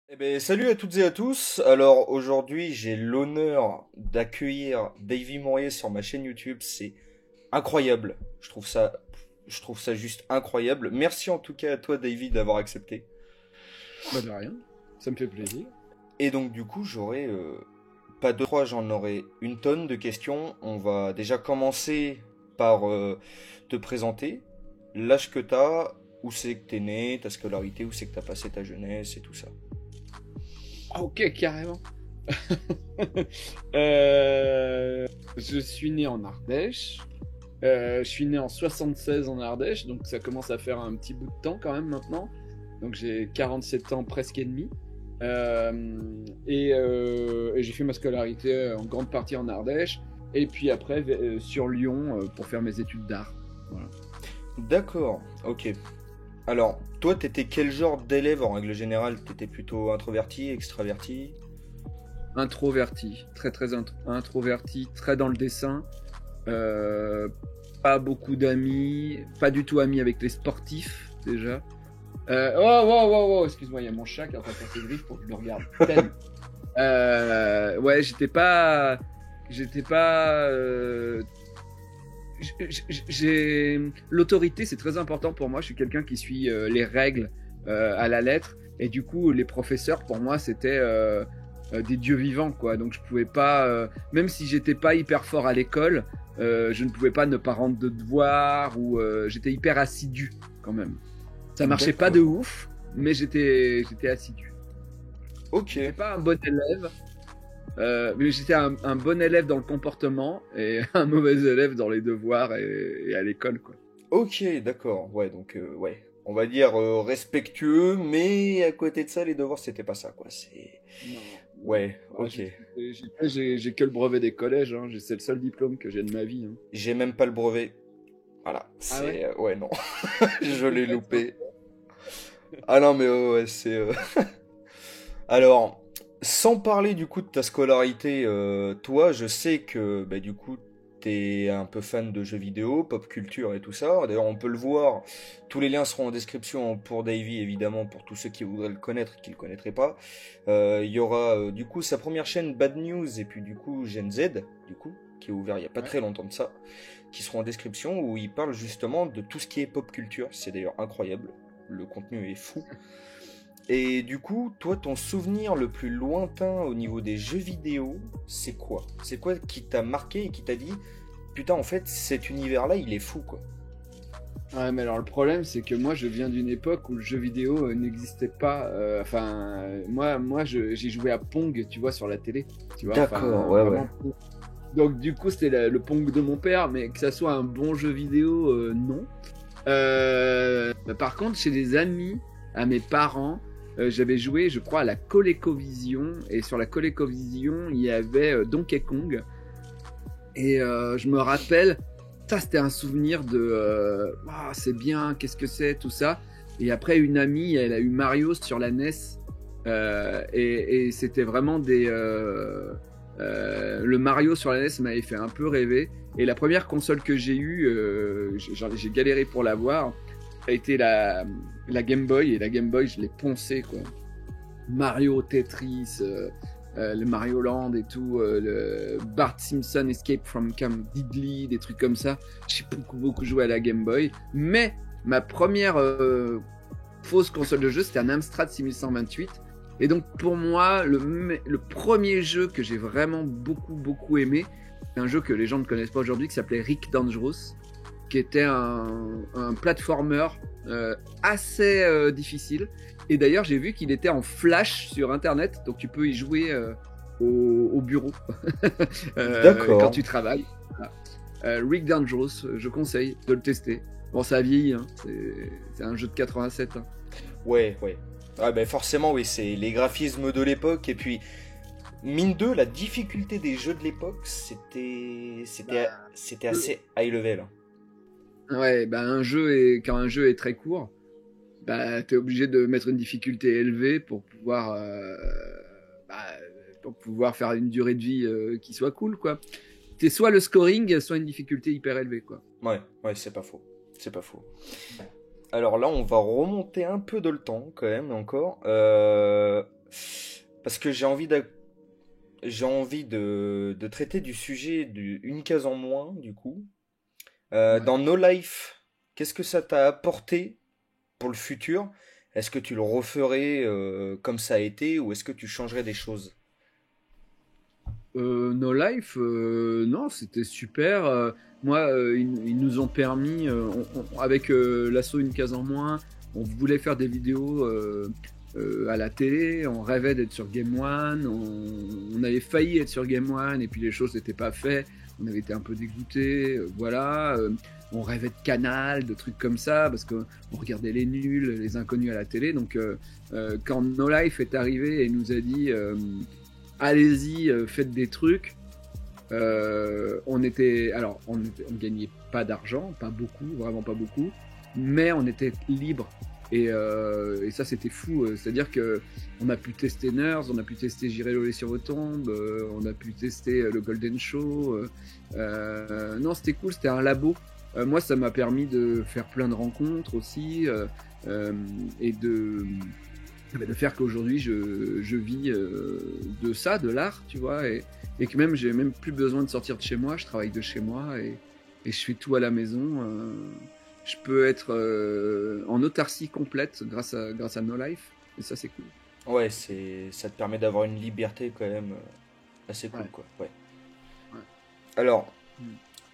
Eh ben, salut à toutes et à tous. Alors aujourd'hui, j'ai l'honneur d'accueillir Davy Mourier sur ma chaîne YouTube. C'est incroyable. Je trouve ça juste incroyable. Merci en tout cas à toi, Davy, d'avoir accepté. Bah de rien, ça me fait plaisir. Et donc du coup, j'aurai pas deux, trois, j'en aurai une tonne de questions. On va déjà commencer par te présenter, l'âge que t'as, où c'est que t'es né, ta scolarité, où c'est que t'as passé ta jeunesse et tout ça. Ah, ok, carrément. Je suis né en Ardèche. Je suis né en 76 en Ardèche, donc ça commence à faire un petit bout de temps quand même maintenant. Donc j'ai 47 ans presque et demi. Et j'ai fait ma scolarité en grande partie en Ardèche. Et puis après sur Lyon pour faire mes études d'art. Voilà. D'accord, ok. Alors, toi, t'étais quel genre d'élève en règle générale? T'étais plutôt introverti, extraverti? Introverti, introverti, très dans le dessin. Euh, Pas beaucoup d'amis, pas du tout amis avec les sportifs déjà. Excuse-moi, il y a mon chat qui est en train de faire ses griffes pour que je le regarde. Ted. Ouais, j'étais pas. J'ai l'autorité, c'est très important pour moi. Je suis quelqu'un qui suit les règles à la lettre, et du coup, les professeurs pour moi c'était des dieux vivants, quoi. Donc je pouvais pas, même si j'étais pas hyper fort à l'école, je ne pouvais pas ne pas rendre de devoirs ou j'étais hyper assidu quand même. Ça marchait pas de D'accord. ouf, mais j'étais assidu. Ok, J'étais pas un bon élève, mais j'étais un bon élève dans le comportement et un mauvais élève dans les devoirs et à l'école, quoi. ok, d'accord. Ouais, donc, ouais. On va dire respectueux, mais à côté de ça, les devoirs, c'était pas ça, quoi. C'est. Non, non. Ouais, Ah, ok. j'ai que le brevet des collèges, hein. C'est le seul diplôme que j'ai de ma vie, hein. J'ai même pas le brevet. Voilà, Ah ouais? c'est. Ouais, non. Je l'ai loupé. Ah non, mais ouais, c'est. Alors, sans parler du coup de ta scolarité, toi, je sais que bah, du coup, t'es un peu fan de jeux vidéo, pop culture et tout ça. D'ailleurs, on peut le voir. Tous les liens seront en description pour Davy, évidemment, pour tous ceux qui voudraient le connaître et qui le connaîtraient pas. Il y aura du coup sa première chaîne Bad News et puis du coup Gen Z, du coup, qui est ouvert il y a pas Ouais. très longtemps de ça, qui seront en description où il parle justement de tout ce qui est pop culture. C'est d'ailleurs incroyable. Le contenu est fou. Et du coup, toi, ton souvenir le plus lointain au niveau des jeux vidéo, c'est quoi? C'est quoi qui t'a marqué et qui t'a dit, putain, en fait, cet univers-là, il est fou, quoi. Ouais, mais alors le problème, c'est que moi, je viens d'une époque où le jeu vidéo n'existait pas. J'ai joué à Pong, tu vois, sur la télé. Tu vois, D'accord, enfin, ouais, ouais. vraiment. Donc, du coup, c'était le Pong de mon père, mais que ça soit un bon jeu vidéo, non. Par contre, chez des amis, à mes parents, j'avais joué, je crois, à la ColecoVision. Et sur la ColecoVision, il y avait Donkey Kong. Et je me rappelle, ça c'était un souvenir de ah, c'est bien, qu'est-ce que c'est, tout ça. Et après, une amie, elle a eu Mario sur la NES. Et c'était vraiment le Mario sur la NES m'avait fait un peu rêver. Et la première console que j'ai eue, j'ai galéré pour l'avoir, a été la Game Boy. Et la Game Boy, je l'ai poncée, quoi. Mario, Tetris, le Mario Land et tout, le Bart Simpson Escape from Camp Diddley, des trucs comme ça. J'ai beaucoup joué à la Game Boy. Mais ma première fausse console de jeu, c'était un Amstrad 6128. Et donc pour moi, le premier jeu que j'ai vraiment beaucoup aimé, c'est un jeu que les gens ne connaissent pas aujourd'hui, qui s'appelait Rick Dangerous, qui était un platformer assez difficile. Et d'ailleurs, j'ai vu qu'il était en flash sur Internet, donc tu peux y jouer au bureau quand D'accord. tu travailles. Voilà. Rick Dangerous, je conseille de le tester. Bon, ça a vieilli, hein. C'est un jeu de 87, hein. Ouais, ouais. Ah ben forcément, oui, c'est les graphismes de l'époque, et puis, mine de, la difficulté des jeux de l'époque, c'était Euh, assez high level, hein. Ouais, bah quand un jeu est très court, bah, t'es obligé de mettre une difficulté élevée bah, pour pouvoir faire une durée de vie qui soit cool, quoi. C'est soit le scoring, soit une difficulté hyper élevée, quoi. Ouais, ouais, c'est pas faux. C'est pas faux. Alors là, on va remonter un peu dans le temps, quand même, encore. parce que j'ai envie de traiter du sujet d'une case en moins, du coup. Ouais. Dans No Life, qu'est-ce que ça t'a apporté pour le futur? Est-ce que tu le referais comme ça a été ou est-ce que tu changerais des choses? No Life, non, c'était super. Moi, ils nous ont permis, avec l'assaut Une case en moins, on voulait faire des vidéos à la télé, on rêvait d'être sur Game One, on avait failli être sur Game One et puis les choses n'étaient pas faites, on avait été un peu dégoûtés, voilà. On rêvait de Canal, de trucs comme ça, parce qu'on regardait les nuls, les inconnus à la télé. Donc, quand No Life est arrivé et nous a dit allez-y, faites des trucs. On gagnait pas d'argent, pas beaucoup, vraiment pas beaucoup, mais on était libre. Et ça, c'était fou. C'est-à-dire que on a pu tester Nerds, on a pu tester J'irai Lolé sur vos tombes, on a pu tester le Golden Show. Non, c'était cool, c'était un labo. Moi, ça m'a permis de faire plein de rencontres aussi et de faire qu'aujourd'hui je vis de ça, de l'art, tu vois, et que même j'ai même plus besoin de sortir de chez moi, je travaille de chez moi et je fais tout à la maison. Je peux être en autarcie complète grâce à No Life, et ça c'est cool. Ouais, ça te permet d'avoir une liberté quand même assez cool, Ouais. quoi. Ouais. Ouais. Alors, Mm.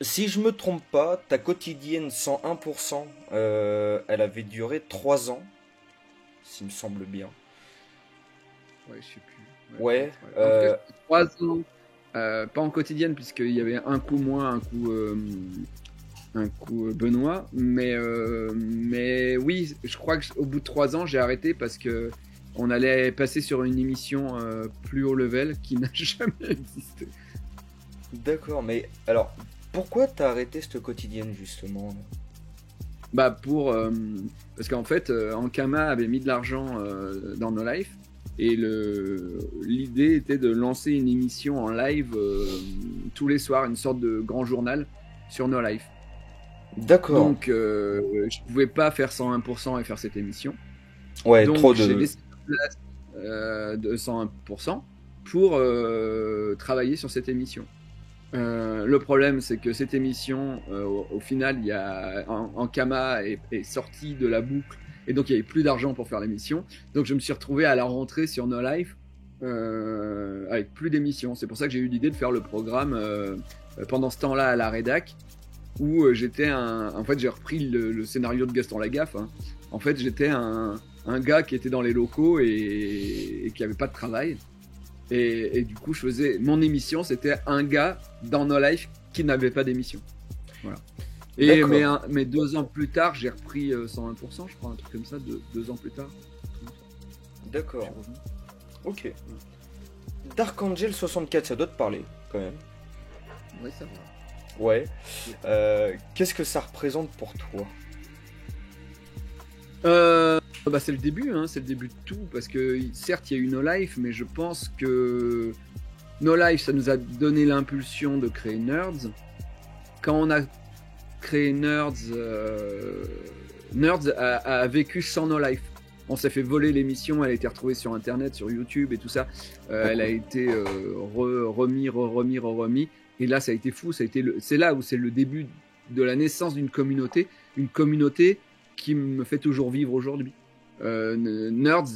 si je me trompe pas, ta quotidienne 101%, elle avait duré 3 ans, s'il me semble bien. Ouais, je sais plus. Ouais, Ouais, peut-être, ouais. En tout cas, c'était 3 ans, pas en quotidienne, puisqu'il y avait un coup moi, un coup Benoît, mais oui, je crois qu'au bout de 3 ans, j'ai arrêté parce que on allait passer sur une émission plus haut level qui n'a jamais existé. d'accord, mais alors, pourquoi t'as arrêté cette quotidienne justement? Bah parce qu'en fait, Ankama avait mis de l'argent dans No Life et l'idée était de lancer une émission en live tous les soirs, une sorte de grand journal sur No Life. D'accord, Donc, je pouvais pas faire 101% et faire cette émission. ouais, trop Donc, j'ai de... laissé la place de 101% pour travailler sur cette émission. Le problème, c'est que cette émission, au final, Ankama est sorti de la boucle et donc il n'y avait plus d'argent pour faire l'émission. Donc, je me suis retrouvé à la rentrée sur No Life avec plus d'émissions. C'est pour ça que j'ai eu l'idée de faire le programme pendant ce temps-là à la rédac où en fait, j'ai repris le scénario de Gaston Lagaffe. Hein. En fait, j'étais un gars qui était dans les locaux et qui avait pas de travail. Et du coup, je faisais mon émission, c'était un gars dans No Life qui n'avait pas d'émission. Voilà. Mais 2 ans plus tard, j'ai repris 101%, je crois, un truc comme ça, 2 ans plus tard. D'accord, ok. Dark Angel 64, ça doit te parler, quand même. Oui, ça va. Ouais. Qu'est-ce que ça représente pour toi? Bah, c'est le début, hein, c'est le début de tout, parce que certes il y a eu No Life, mais je pense que No Life ça nous a donné l'impulsion de créer Nerds. Quand on a créé Nerds, Nerds a vécu sans No Life. On s'est fait voler l'émission, elle a été retrouvée sur internet, sur YouTube et tout ça. Elle a été remis. Et là, ça a été fou. C'est là où c'est le début de la naissance d'une communauté, une communauté qui me fait toujours vivre aujourd'hui. Nerds,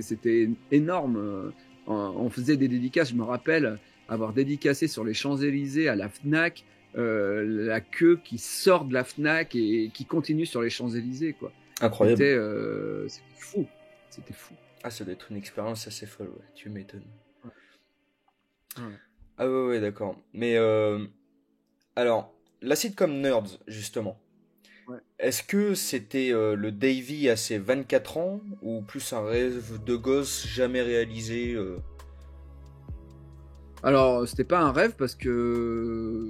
c'était énorme. On faisait des dédicaces. Je me rappelle avoir dédicacé sur les Champs-Élysées à la Fnac, la queue qui sort de la Fnac et qui continue sur les Champs-Élysées, quoi. Incroyable. C'était fou. C'était fou. Ah, ça doit être une expérience assez folle, ouais. Tu m'étonnes. Ouais. Ah ouais, d'accord. Mais alors, la sitcom Nerds, justement. Ouais. Est-ce que c'était le Davy à ses 24 ans ou plus un rêve de gosse jamais réalisé Alors, c'était pas un rêve parce que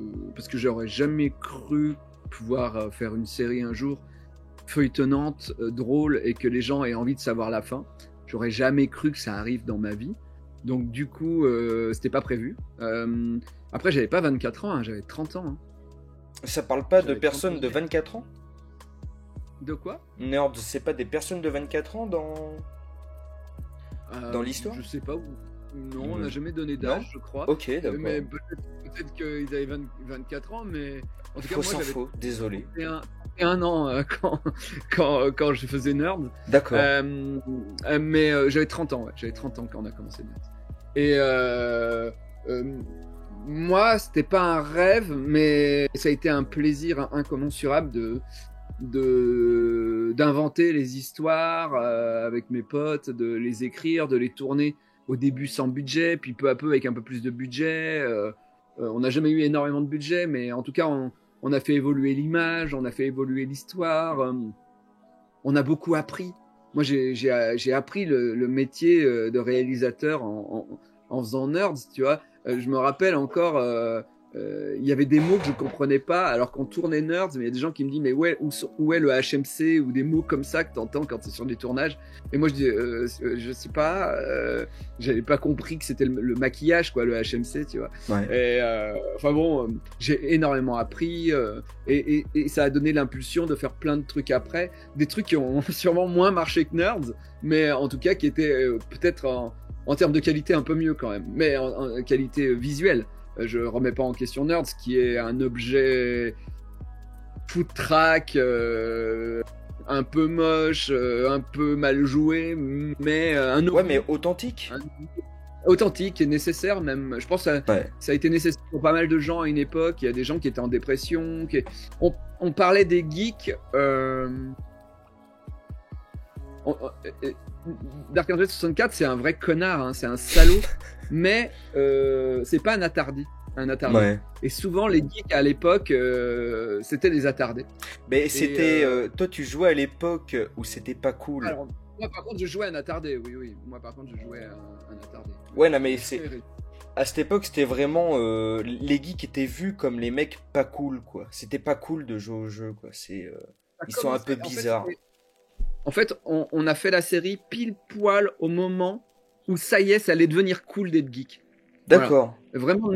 j'aurais jamais cru pouvoir faire une série un jour feuilletonnante, drôle et que les gens aient envie de savoir la fin. J'aurais jamais cru que ça arrive dans ma vie. Donc du coup, c'était pas prévu. Après, j'avais pas 24 ans, hein, j'avais 30 ans. Hein. Ça parle pas de J'avais personnes 30 de ans. 24 ans? De quoi? Nerds, c'est pas des personnes de 24 ans dans l'histoire? Je sais pas où. Non, on n'a jamais donné Non. d'âge, je crois. Ok, d'accord. Mais peut-être qu'ils avaient 24 ans, mais en tout cas, Faux moi sans j'avais faux, désolé. 31 ans quand je faisais Nerd. D'accord. Mais j'avais 30 ans, ouais. J'avais 30 ans quand on a commencé Nerd. Et moi, c'était pas un rêve, mais ça a été un plaisir incommensurable d'inventer les histoires avec mes potes, de les écrire, de les tourner au début sans budget, puis peu à peu avec un peu plus de budget. On n'a jamais eu énormément de budget, mais en tout cas, on a fait évoluer l'image, on a fait évoluer l'histoire. On a beaucoup appris. Moi, j'ai appris le métier de réalisateur en faisant Nerds, tu vois. Je me rappelle encore, il y avait des mots que je comprenais pas, alors qu'on tournait Nerds, mais il y a des gens qui me disent, mais ouais, où est le HMC, ou des mots comme ça que t'entends quand c'est sur des tournages. Et moi, je dis, je sais pas, j'avais pas compris que c'était le maquillage, quoi, le HMC, tu vois. Ouais. Et enfin bon, j'ai énormément appris, et ça a donné l'impulsion de faire plein de trucs après, des trucs qui ont sûrement moins marché que Nerds, mais en tout cas qui étaient peut-être en termes de qualité un peu mieux quand même, mais en qualité visuelle. Je remets pas en question Nerds, qui est un objet food track, un peu moche, un peu mal joué, mais un Ouais, mais authentique. authentique et nécessaire même. Je pense que Ouais. ça a été nécessaire pour pas mal de gens à une époque. Il y a des gens qui étaient en dépression. On parlait des geeks. Dark Angel 64, c'est un vrai connard, hein, c'est un salaud, mais c'est pas un attardé. Ouais. Et souvent, les geeks à l'époque, c'était des attardés. Mais c'était. Toi, tu jouais à l'époque où c'était pas cool. Alors, moi, par contre, je jouais à un attardé, oui. Moi, par contre, je jouais à un attardé. Ouais, non, mais c'est. À cette époque, c'était vraiment. Les geeks étaient vus comme les mecs pas cool, quoi. C'était pas cool de jouer au jeu, quoi. Ils sont un peu bizarres. En fait, on a fait la série pile poil au moment où ça y est, ça allait devenir cool d'être geek. D'accord. Voilà. Vraiment,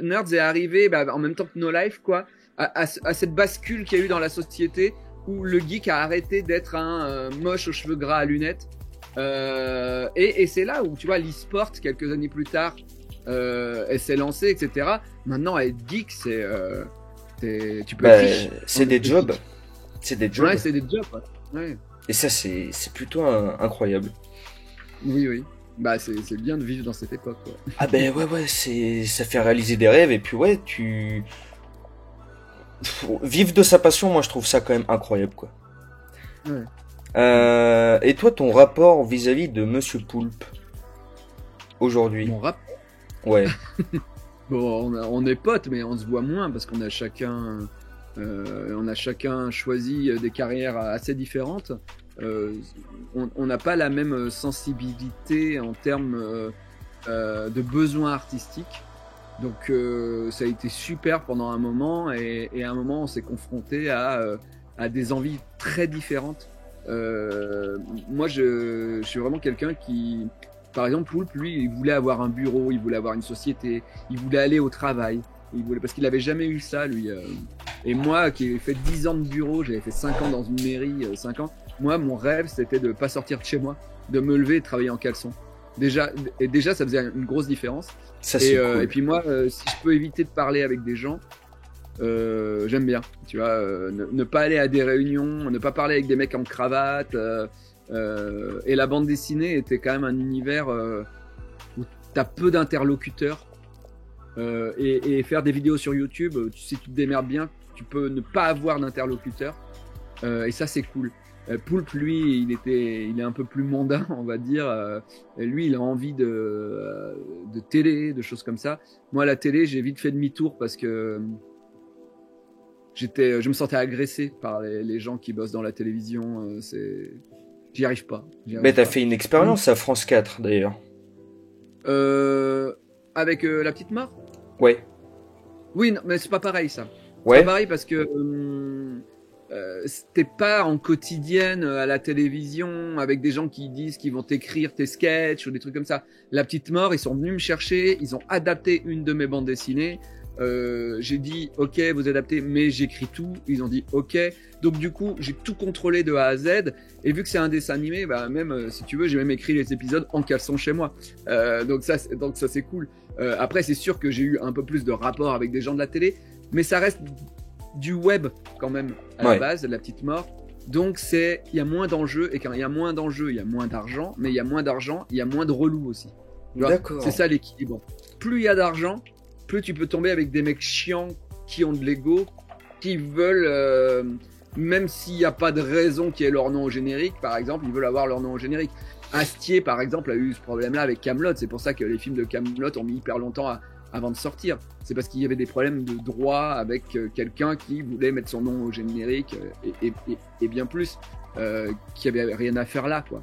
Nerds est arrivé en même temps que No Life, quoi, à cette bascule qu'il y a eu dans la société où le geek a arrêté d'être un moche aux cheveux gras à lunettes. Et c'est là où, tu vois, l'e-sport, quelques années plus tard, elle s'est lancée, etc. Maintenant, être geek, tu peux être riche. C'est des jobs. C'est des jobs. Ouais, c'est des jobs. Ouais. Et ça, c'est plutôt incroyable. Oui. Bah, c'est bien de vivre dans cette époque, quoi. Ah ben ouais, ça fait réaliser des rêves, et puis ouais, vivre de sa passion, moi je trouve ça quand même incroyable, quoi. Ouais. Et toi, ton rapport vis-à-vis de Monsieur Poulpe aujourd'hui? Mon rap. Ouais. Bon, on est potes, mais on se voit moins parce qu'on a chacun choisi des carrières assez différentes. On n'a pas la même sensibilité en termes de besoins artistiques. Donc ça a été super pendant un moment, et à un moment on s'est confronté à des envies très différentes. Moi je suis vraiment quelqu'un qui, par exemple, Poulpe, lui, il voulait avoir un bureau, il voulait avoir une société, il voulait aller au travail, parce qu'il n'avait jamais eu ça, lui. Et moi, qui ai fait 10 ans de bureau, j'avais fait 5 ans dans une mairie, 5 ans, moi, mon rêve, c'était de ne pas sortir de chez moi, de me lever et de travailler en caleçon. Déjà, ça faisait une grosse différence. Ça, c'est cool. Et puis moi, si je peux éviter de parler avec des gens, j'aime bien. Tu vois, ne pas aller à des réunions, ne pas parler avec des mecs en cravate. Et la bande dessinée était quand même un univers où t'as peu d'interlocuteurs. Et faire des vidéos sur YouTube, si tu te démerdes bien, tu peux ne pas avoir d'interlocuteurs. Et ça, c'est cool. Poulpe, lui, il est un peu plus mondain, on va dire. Lui, il a envie de télé, de choses comme ça. Moi, la télé, j'ai vite fait demi-tour parce que je me sentais agressé par les gens qui bossent dans la télévision. J'y arrive pas. Mais t'as fait une expérience à France 4, d'ailleurs. Avec La Petite Mort ? Ouais. Oui, non, mais c'est pas pareil, ça. Ouais. C'est pas pareil parce que c'était pas en quotidienne à la télévision avec des gens qui disent qu'ils vont t'écrire tes sketchs ou des trucs comme ça. La Petite Mort, ils sont venus me chercher, ils ont adapté une de mes bandes dessinées. J'ai dit ok, vous adaptez, mais j'écris tout. Ils ont dit ok. Donc du coup, j'ai tout contrôlé de A à Z. Et vu que c'est un dessin animé, bah même si tu veux, j'ai même écrit les épisodes en caleçon chez moi. Donc ça c'est cool. Après, c'est sûr que j'ai eu un peu plus de rapport avec des gens de la télé, mais ça reste du web quand même à la base, la petite mort. Donc il y a moins d'enjeux, et quand il y a moins d'enjeux, il y a moins d'argent, mais il y a moins d'argent, il y a moins de relous aussi. D'accord. C'est ça l'équilibre. Plus il y a d'argent, plus tu peux tomber avec des mecs chiants qui ont de l'ego, qui veulent, même s'il n'y a pas de raison qu'il y ait leur nom au générique, par exemple, ils veulent avoir leur nom au générique. Astier, par exemple, a eu ce problème-là avec Kaamelott. C'est pour ça que les films de Kaamelott ont mis hyper longtemps avant de sortir. C'est parce qu'il y avait des problèmes de droit avec quelqu'un qui voulait mettre son nom au générique et bien plus, qui avait rien à faire là, quoi.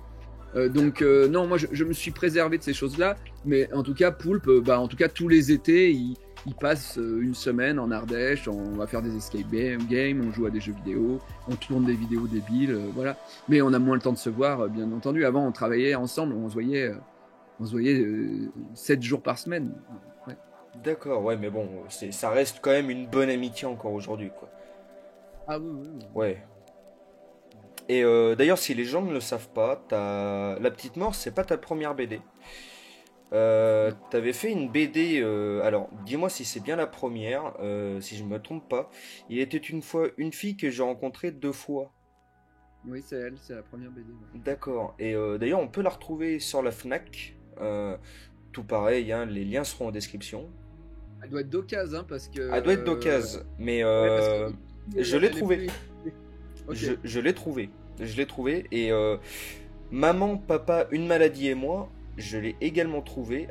Donc non, moi je me suis préservé de ces choses-là, mais en tout cas Poulpe, en tout cas tous les étés, il passe une semaine en Ardèche, on va faire des escape games, on joue à des jeux vidéo, on tourne des vidéos débiles, voilà. Mais on a moins le temps de se voir, bien entendu. Avant, on travaillait ensemble, on se voyait 7 jours par semaine. Ouais. D'accord, ouais, mais bon, ça reste quand même une bonne amitié encore aujourd'hui, quoi. Ah oui. Ouais. Et d'ailleurs, si les gens ne le savent pas, La Petite Mort, c'est pas ta première BD. T'avais fait une BD, alors dis-moi si c'est bien la première, si je me trompe pas. Il était une fois une fille que j'ai rencontrée 2 fois. Oui, c'est elle, c'est la première BD. Ouais. D'accord. Et d'ailleurs, on peut la retrouver sur la Fnac. Tout pareil, hein, les liens seront en description. Elle doit être d'occasion, hein, parce que. Elle doit être d'occasion, mais ouais, parce que je l'ai elle est trouvé. plus- Ok. Je l'ai trouvé. Je l'ai trouvé. Et Maman, Papa, Une maladie et moi, je l'ai également trouvé.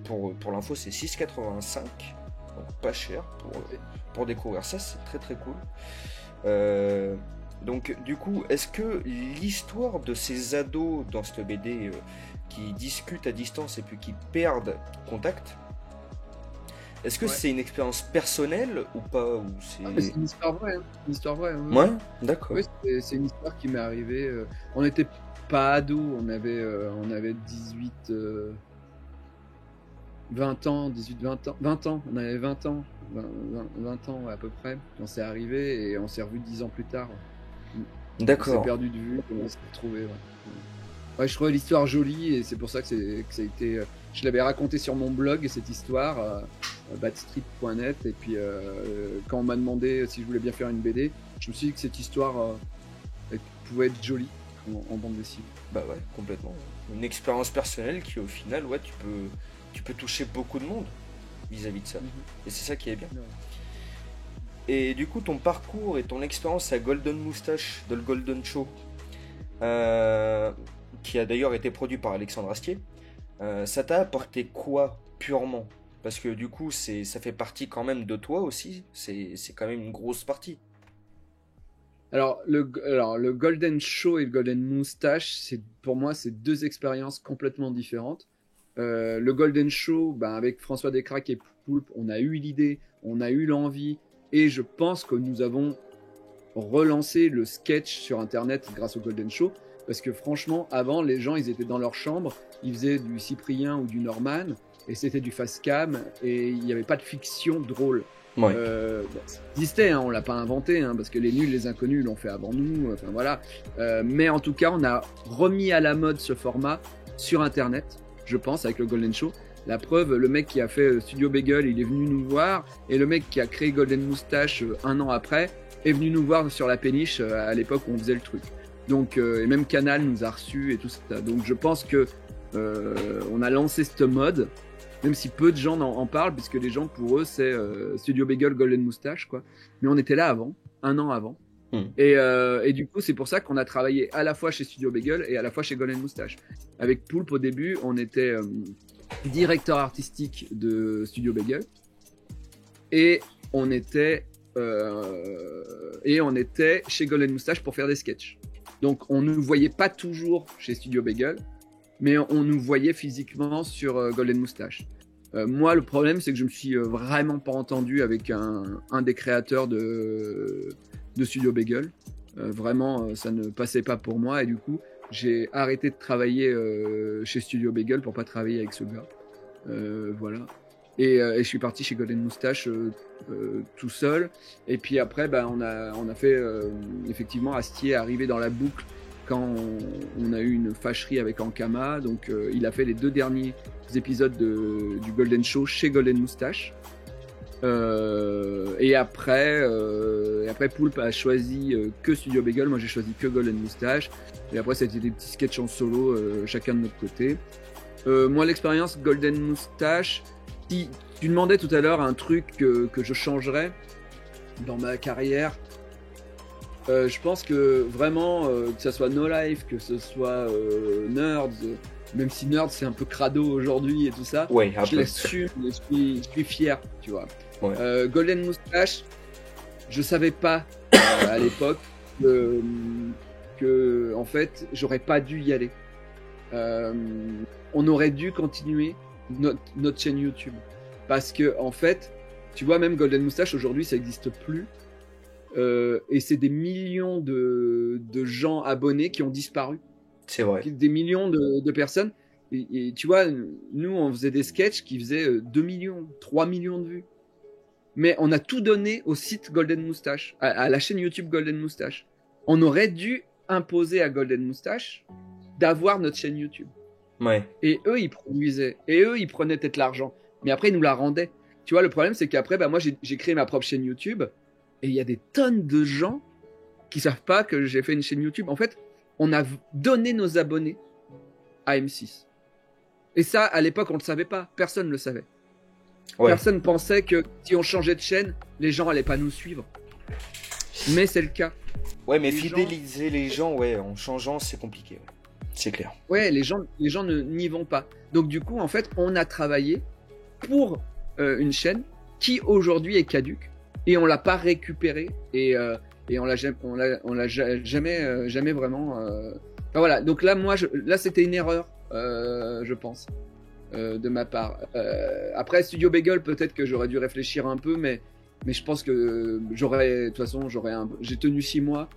Pour l'info, c'est 6,85. Donc pas cher pour découvrir ça. C'est très très cool. Donc du coup, est-ce que l'histoire de ces ados dans cette BD qui discutent à distance et puis qui perdent contact, est-ce que Ouais. c'est une expérience personnelle ou pas, ou Ah, mais c'est une histoire vraie, hein. Une histoire vraie. Oui. Ouais, d'accord. Oui, c'est une histoire qui m'est arrivée. On n'était pas ados, on avait 18, 20 ans, 18, 20 ans. On avait 20 ans, 20 ans à peu près, quand c'est arrivé, et on s'est revus 10 ans plus tard. On s'est D'accord. perdu de vue, et on s'est retrouvés. Ouais. Ouais, je trouvais l'histoire jolie, et c'est pour ça que ça a été. Je l'avais raconté sur mon blog, cette histoire, badstreet.net, et puis quand on m'a demandé si je voulais bien faire une BD, je me suis dit que cette histoire pouvait être jolie en bande dessinée. Bah ouais, complètement. Une expérience personnelle qui au final, ouais, tu peux toucher beaucoup de monde vis-à-vis de ça. Et c'est ça qui est bien. Ouais. Et du coup, ton parcours et ton expérience à Golden Moustache de le Golden Show, euh, qui a d'ailleurs été produit par Alexandre Astier, ça t'a apporté quoi purement? Parce que du coup, ça fait partie quand même de toi aussi. C'est quand même une grosse partie. Alors le Golden Show et le Golden Moustache, pour moi, c'est deux expériences complètement différentes. Le Golden Show, avec François Descraques et Poulpe, on a eu l'idée, on a eu l'envie, et je pense que nous avons relancé le sketch sur Internet grâce au Golden Show, parce que franchement, avant, les gens, ils étaient dans leur chambre, ils faisaient du Cyprien ou du Norman, et c'était du face cam, et il n'y avait pas de fiction drôle. Ouais. Ça existait, hein, on l'a pas inventé, hein, parce que les nuls, les inconnus l'ont fait avant nous, enfin voilà. Mais en tout cas, on a remis à la mode ce format sur Internet, je pense, avec le Golden Show. La preuve, le mec qui a fait Studio Bagel, il est venu nous voir, et le mec qui a créé Golden Moustache 1 an après est venu nous voir sur la péniche à l'époque où on faisait le truc. Donc, et même Canal nous a reçus et tout ça. Donc je pense que on a lancé cette mode, même si peu de gens en parlent, puisque les gens, pour eux, c'est Studio Bagel, Golden Moustache, quoi. Mais on était là avant, 1 an avant. Et du coup, c'est pour ça qu'on a travaillé à la fois chez Studio Bagel et à la fois chez Golden Moustache. Avec Poulpe, au début, on était directeur artistique de Studio Bagel, et on était chez Golden Moustache pour faire des sketchs. Donc on ne nous voyait pas toujours chez Studio Bagel, mais on nous voyait physiquement sur Golden Moustache. Moi, le problème, c'est que je me suis vraiment pas entendu avec un des créateurs de Studio Bagel. Vraiment, ça ne passait pas pour moi, et du coup, j'ai arrêté de travailler chez Studio Bagel pour pas travailler avec ce gars. Voilà. Et je suis parti chez Golden Moustache tout seul. Et puis après, on a fait effectivement Astier est arrivé dans la boucle quand on a eu une fâcherie avec Ankama. Donc il a fait les 2 derniers épisodes du Golden Show chez Golden Moustache. Et après Poulpe a choisi que Studio Bagel. Moi j'ai choisi que Golden Moustache. Et après ça a été des petits sketchs en solo, chacun de notre côté. Moi l'expérience Golden Moustache, si tu demandais tout à l'heure un truc que je changerais dans ma carrière, je pense que vraiment, que ce soit No Life, que ce soit Nerds, même si Nerds c'est un peu crado aujourd'hui et tout ça, Ouais, je l'assume, je suis fier, tu vois. Ouais. Golden Moustache, je savais pas à l'époque que en fait j'aurais pas dû y aller. On aurait dû continuer notre chaîne YouTube. Parce que, en fait, tu vois, même Golden Moustache, aujourd'hui, ça n'existe plus. Et c'est des millions de gens abonnés qui ont disparu. C'est vrai. Des millions de personnes. Et tu vois, nous, on faisait des sketchs qui faisaient 2 millions, 3 millions de vues. Mais on a tout donné au site Golden Moustache, à la chaîne YouTube Golden Moustache. On aurait dû imposer à Golden Moustache d'avoir notre chaîne YouTube. Ouais. Et eux, ils produisaient. Et eux, ils prenaient peut-être l'argent. Mais après, ils nous la rendaient. Tu vois, le problème, c'est qu'après, moi, j'ai créé ma propre chaîne YouTube. Et il y a des tonnes de gens qui savent pas que j'ai fait une chaîne YouTube. En fait, on a donné nos abonnés à M6. Et ça, à l'époque, on le savait pas. Personne ne le savait. Ouais. Personne pensait que si on changeait de chaîne, les gens allaient pas nous suivre. Mais c'est le cas. Ouais, mais fidéliser les gens, ouais, en changeant, c'est compliqué. Ouais. C'est clair. Ouais, les gens n'y vont pas. Donc du coup, en fait, on a travaillé pour une chaîne qui aujourd'hui est caduque et on l'a pas récupérée et on l'a jamais vraiment. Enfin, voilà. Donc là, là, c'était une erreur, je pense, de ma part. Après Studio Bagel, peut-être que j'aurais dû réfléchir un peu, mais je pense que de toute façon, j'ai tenu 6 mois.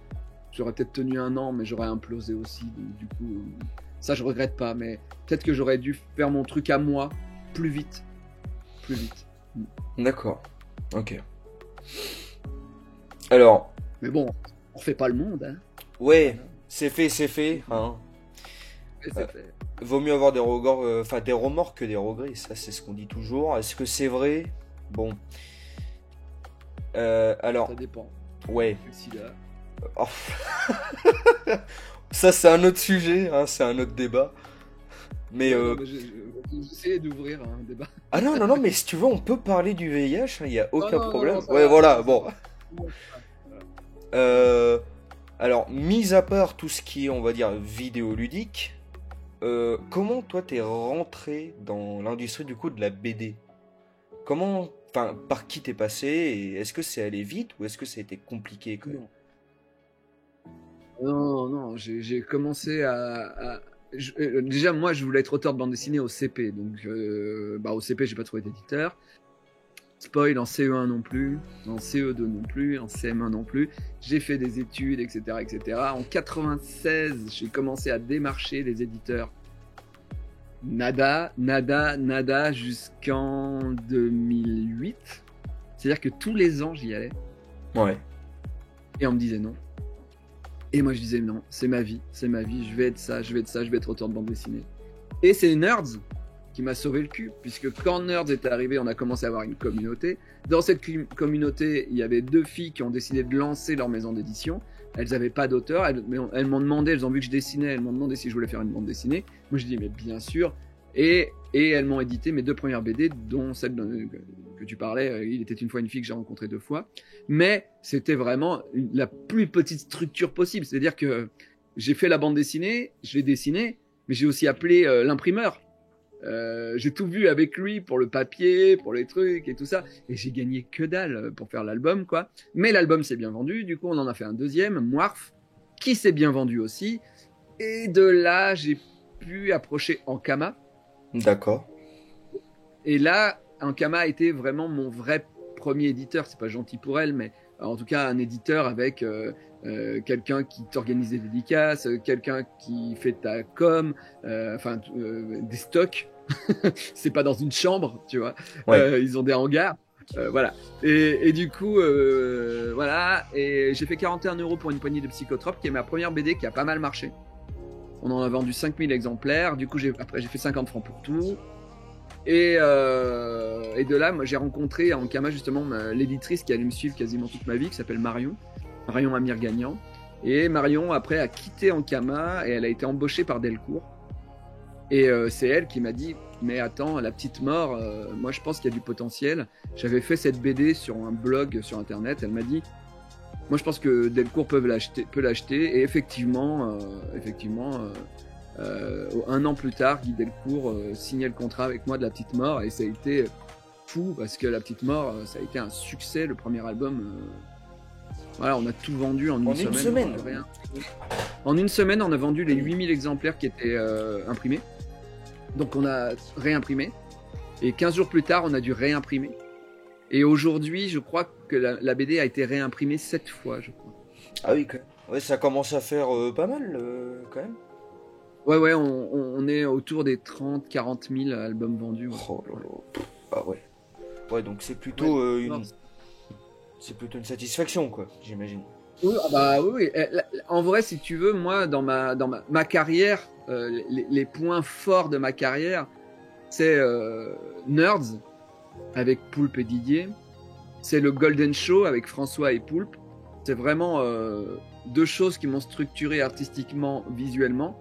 J'aurais peut-être tenu 1 an, mais j'aurais implosé aussi. Donc, du coup, ça, je regrette pas. Mais peut-être que j'aurais dû faire mon truc à moi plus vite. Plus vite. D'accord. Ok. Alors. Mais bon, on refait pas le monde, hein. Ouais, c'est fait. Hein. C'est fait. Vaut mieux avoir des remords que des regrets. Ça, c'est ce qu'on dit toujours. Est-ce que c'est vrai? Bon. Alors. Ça dépend. Ouais. Là. Oh. Ça c'est un autre sujet, hein, c'est un autre débat. Mais j'essaie d'ouvrir un débat. Ah non, mais si tu veux, on peut parler du VIH, il n'y a aucun problème. Non, ouais, voilà, bon. Alors, mis à part tout ce qui est, on va dire, vidéoludique, comment toi t'es rentré dans l'industrie du coup de la BD? Par qui t'es passé et est-ce que c'est allé vite ou est-ce que ça a été compliqué quand même? Non, j'ai commencé déjà, moi, je voulais être auteur de bande dessinée au CP. Donc, au CP, j'ai pas trouvé d'éditeur. Spoil, en CE1 non plus, en CE2 non plus, en CM1 non plus. J'ai fait des études, etc., etc. En 96, j'ai commencé à démarcher les éditeurs. Nada, jusqu'en 2008. C'est-à-dire que tous les ans, j'y allais. Ouais. Et on me disait non. Et moi je disais non, c'est ma vie, je vais être ça, je vais être auteur de bande dessinée. Et c'est Nerds qui m'a sauvé le cul, puisque quand Nerds est arrivé, on a commencé à avoir une communauté. Dans cette communauté, il y avait 2 filles qui ont décidé de lancer leur maison d'édition. Elles n'avaient pas d'auteur, elles m'ont demandé, elles ont vu que je dessinais, elles m'ont demandé si je voulais faire une bande dessinée. Moi je dis mais bien sûr. Et elles m'ont édité mes 2 premières BD, dont celle que tu parlais, Il était une fois une fille que j'ai rencontrée 2 fois. Mais c'était vraiment la plus petite structure possible. C'est-à-dire que j'ai fait la bande dessinée, je l'ai dessinée, mais j'ai aussi appelé l'imprimeur. J'ai tout vu avec lui pour le papier, pour les trucs et tout ça. Et j'ai gagné que dalle pour faire l'album, quoi. Mais l'album s'est bien vendu. Du coup, on en a fait un deuxième, Moirf, qui s'est bien vendu aussi. Et de là, j'ai pu approcher Ankama. D'accord. Et là, Ankama a été vraiment mon vrai premier éditeur. C'est pas gentil pour elle, mais en tout cas un éditeur avec quelqu'un qui t'organise des dédicaces, quelqu'un qui fait ta com, des stocks. C'est pas dans une chambre, tu vois. Ouais. Ils ont des hangars. Voilà. Et du coup, voilà. Et j'ai fait 41 € pour une poignée de psychotropes, qui est ma première BD qui a pas mal marché. On en a vendu 5000 exemplaires. Du coup, après, j'ai fait 50 francs pour tout. Et de là, moi, j'ai rencontré à Ankama justement l'éditrice qui allait me suivre quasiment toute ma vie, qui s'appelle Marion Amir Gagnant. Et Marion, après, a quitté Ankama et elle a été embauchée par Delcourt. Et c'est elle qui m'a dit, mais attends, La Petite Mort, moi je pense qu'il y a du potentiel. J'avais fait cette BD sur un blog sur internet. Elle m'a dit, moi je pense que Delcourt peut l'acheter. Et effectivement, un an plus tard, Guy Delcourt signait le contrat avec moi de La Petite Mort. Et ça a été fou parce que La Petite Mort, ça a été un succès, le premier album. Voilà, on a tout vendu en une semaine. En une semaine, on a vendu les 8000 exemplaires qui étaient imprimés. Donc on a réimprimé. Et 15 jours plus tard, on a dû réimprimer. Et aujourd'hui, je crois que la BD a été réimprimée 7 fois, je crois. Ah oui, ouais, ça commence à faire pas mal quand même. Ouais, on est autour des 30-40 000 albums vendus. Ouais. Oh là là. Ah ouais. Ouais, donc c'est plutôt c'est plutôt une satisfaction, quoi, j'imagine. Oui, oui. En vrai, si tu veux, moi, dans ma carrière, les points forts de ma carrière, c'est Nerds avec Poulpe et Didier. C'est le Golden Show avec François et Poulpe. C'est vraiment deux choses qui m'ont structuré artistiquement, visuellement.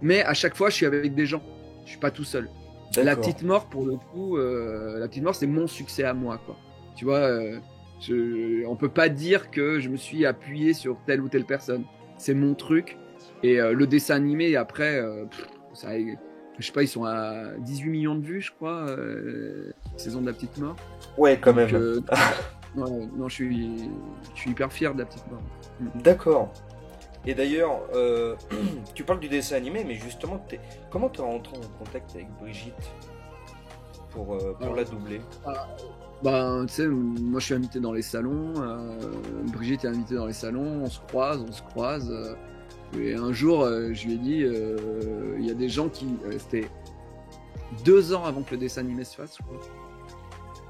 Mais à chaque fois, je suis avec des gens. Je suis pas tout seul. D'accord. La Petite Mort, pour le coup, La Petite Mort, c'est mon succès à moi, quoi. Tu vois, on peut pas dire que je me suis appuyé sur telle ou telle personne. C'est mon truc. Et le dessin animé, après, ça, je sais pas, ils sont à 18 millions de vues, je crois, saison de La Petite Mort. Ouais, quand Donc, même. non, je suis hyper fier de La Petite Mort. D'accord. Et d'ailleurs, tu parles du dessin animé, mais justement, comment t'es rentré en contact avec Brigitte pour la doubler? Tu sais, moi je suis invité dans les salons, Brigitte est invitée dans les salons, on se croise. Et un jour, je lui ai dit, il y a des gens qui... c'était 2 ans avant que le dessin animé se fasse, je crois.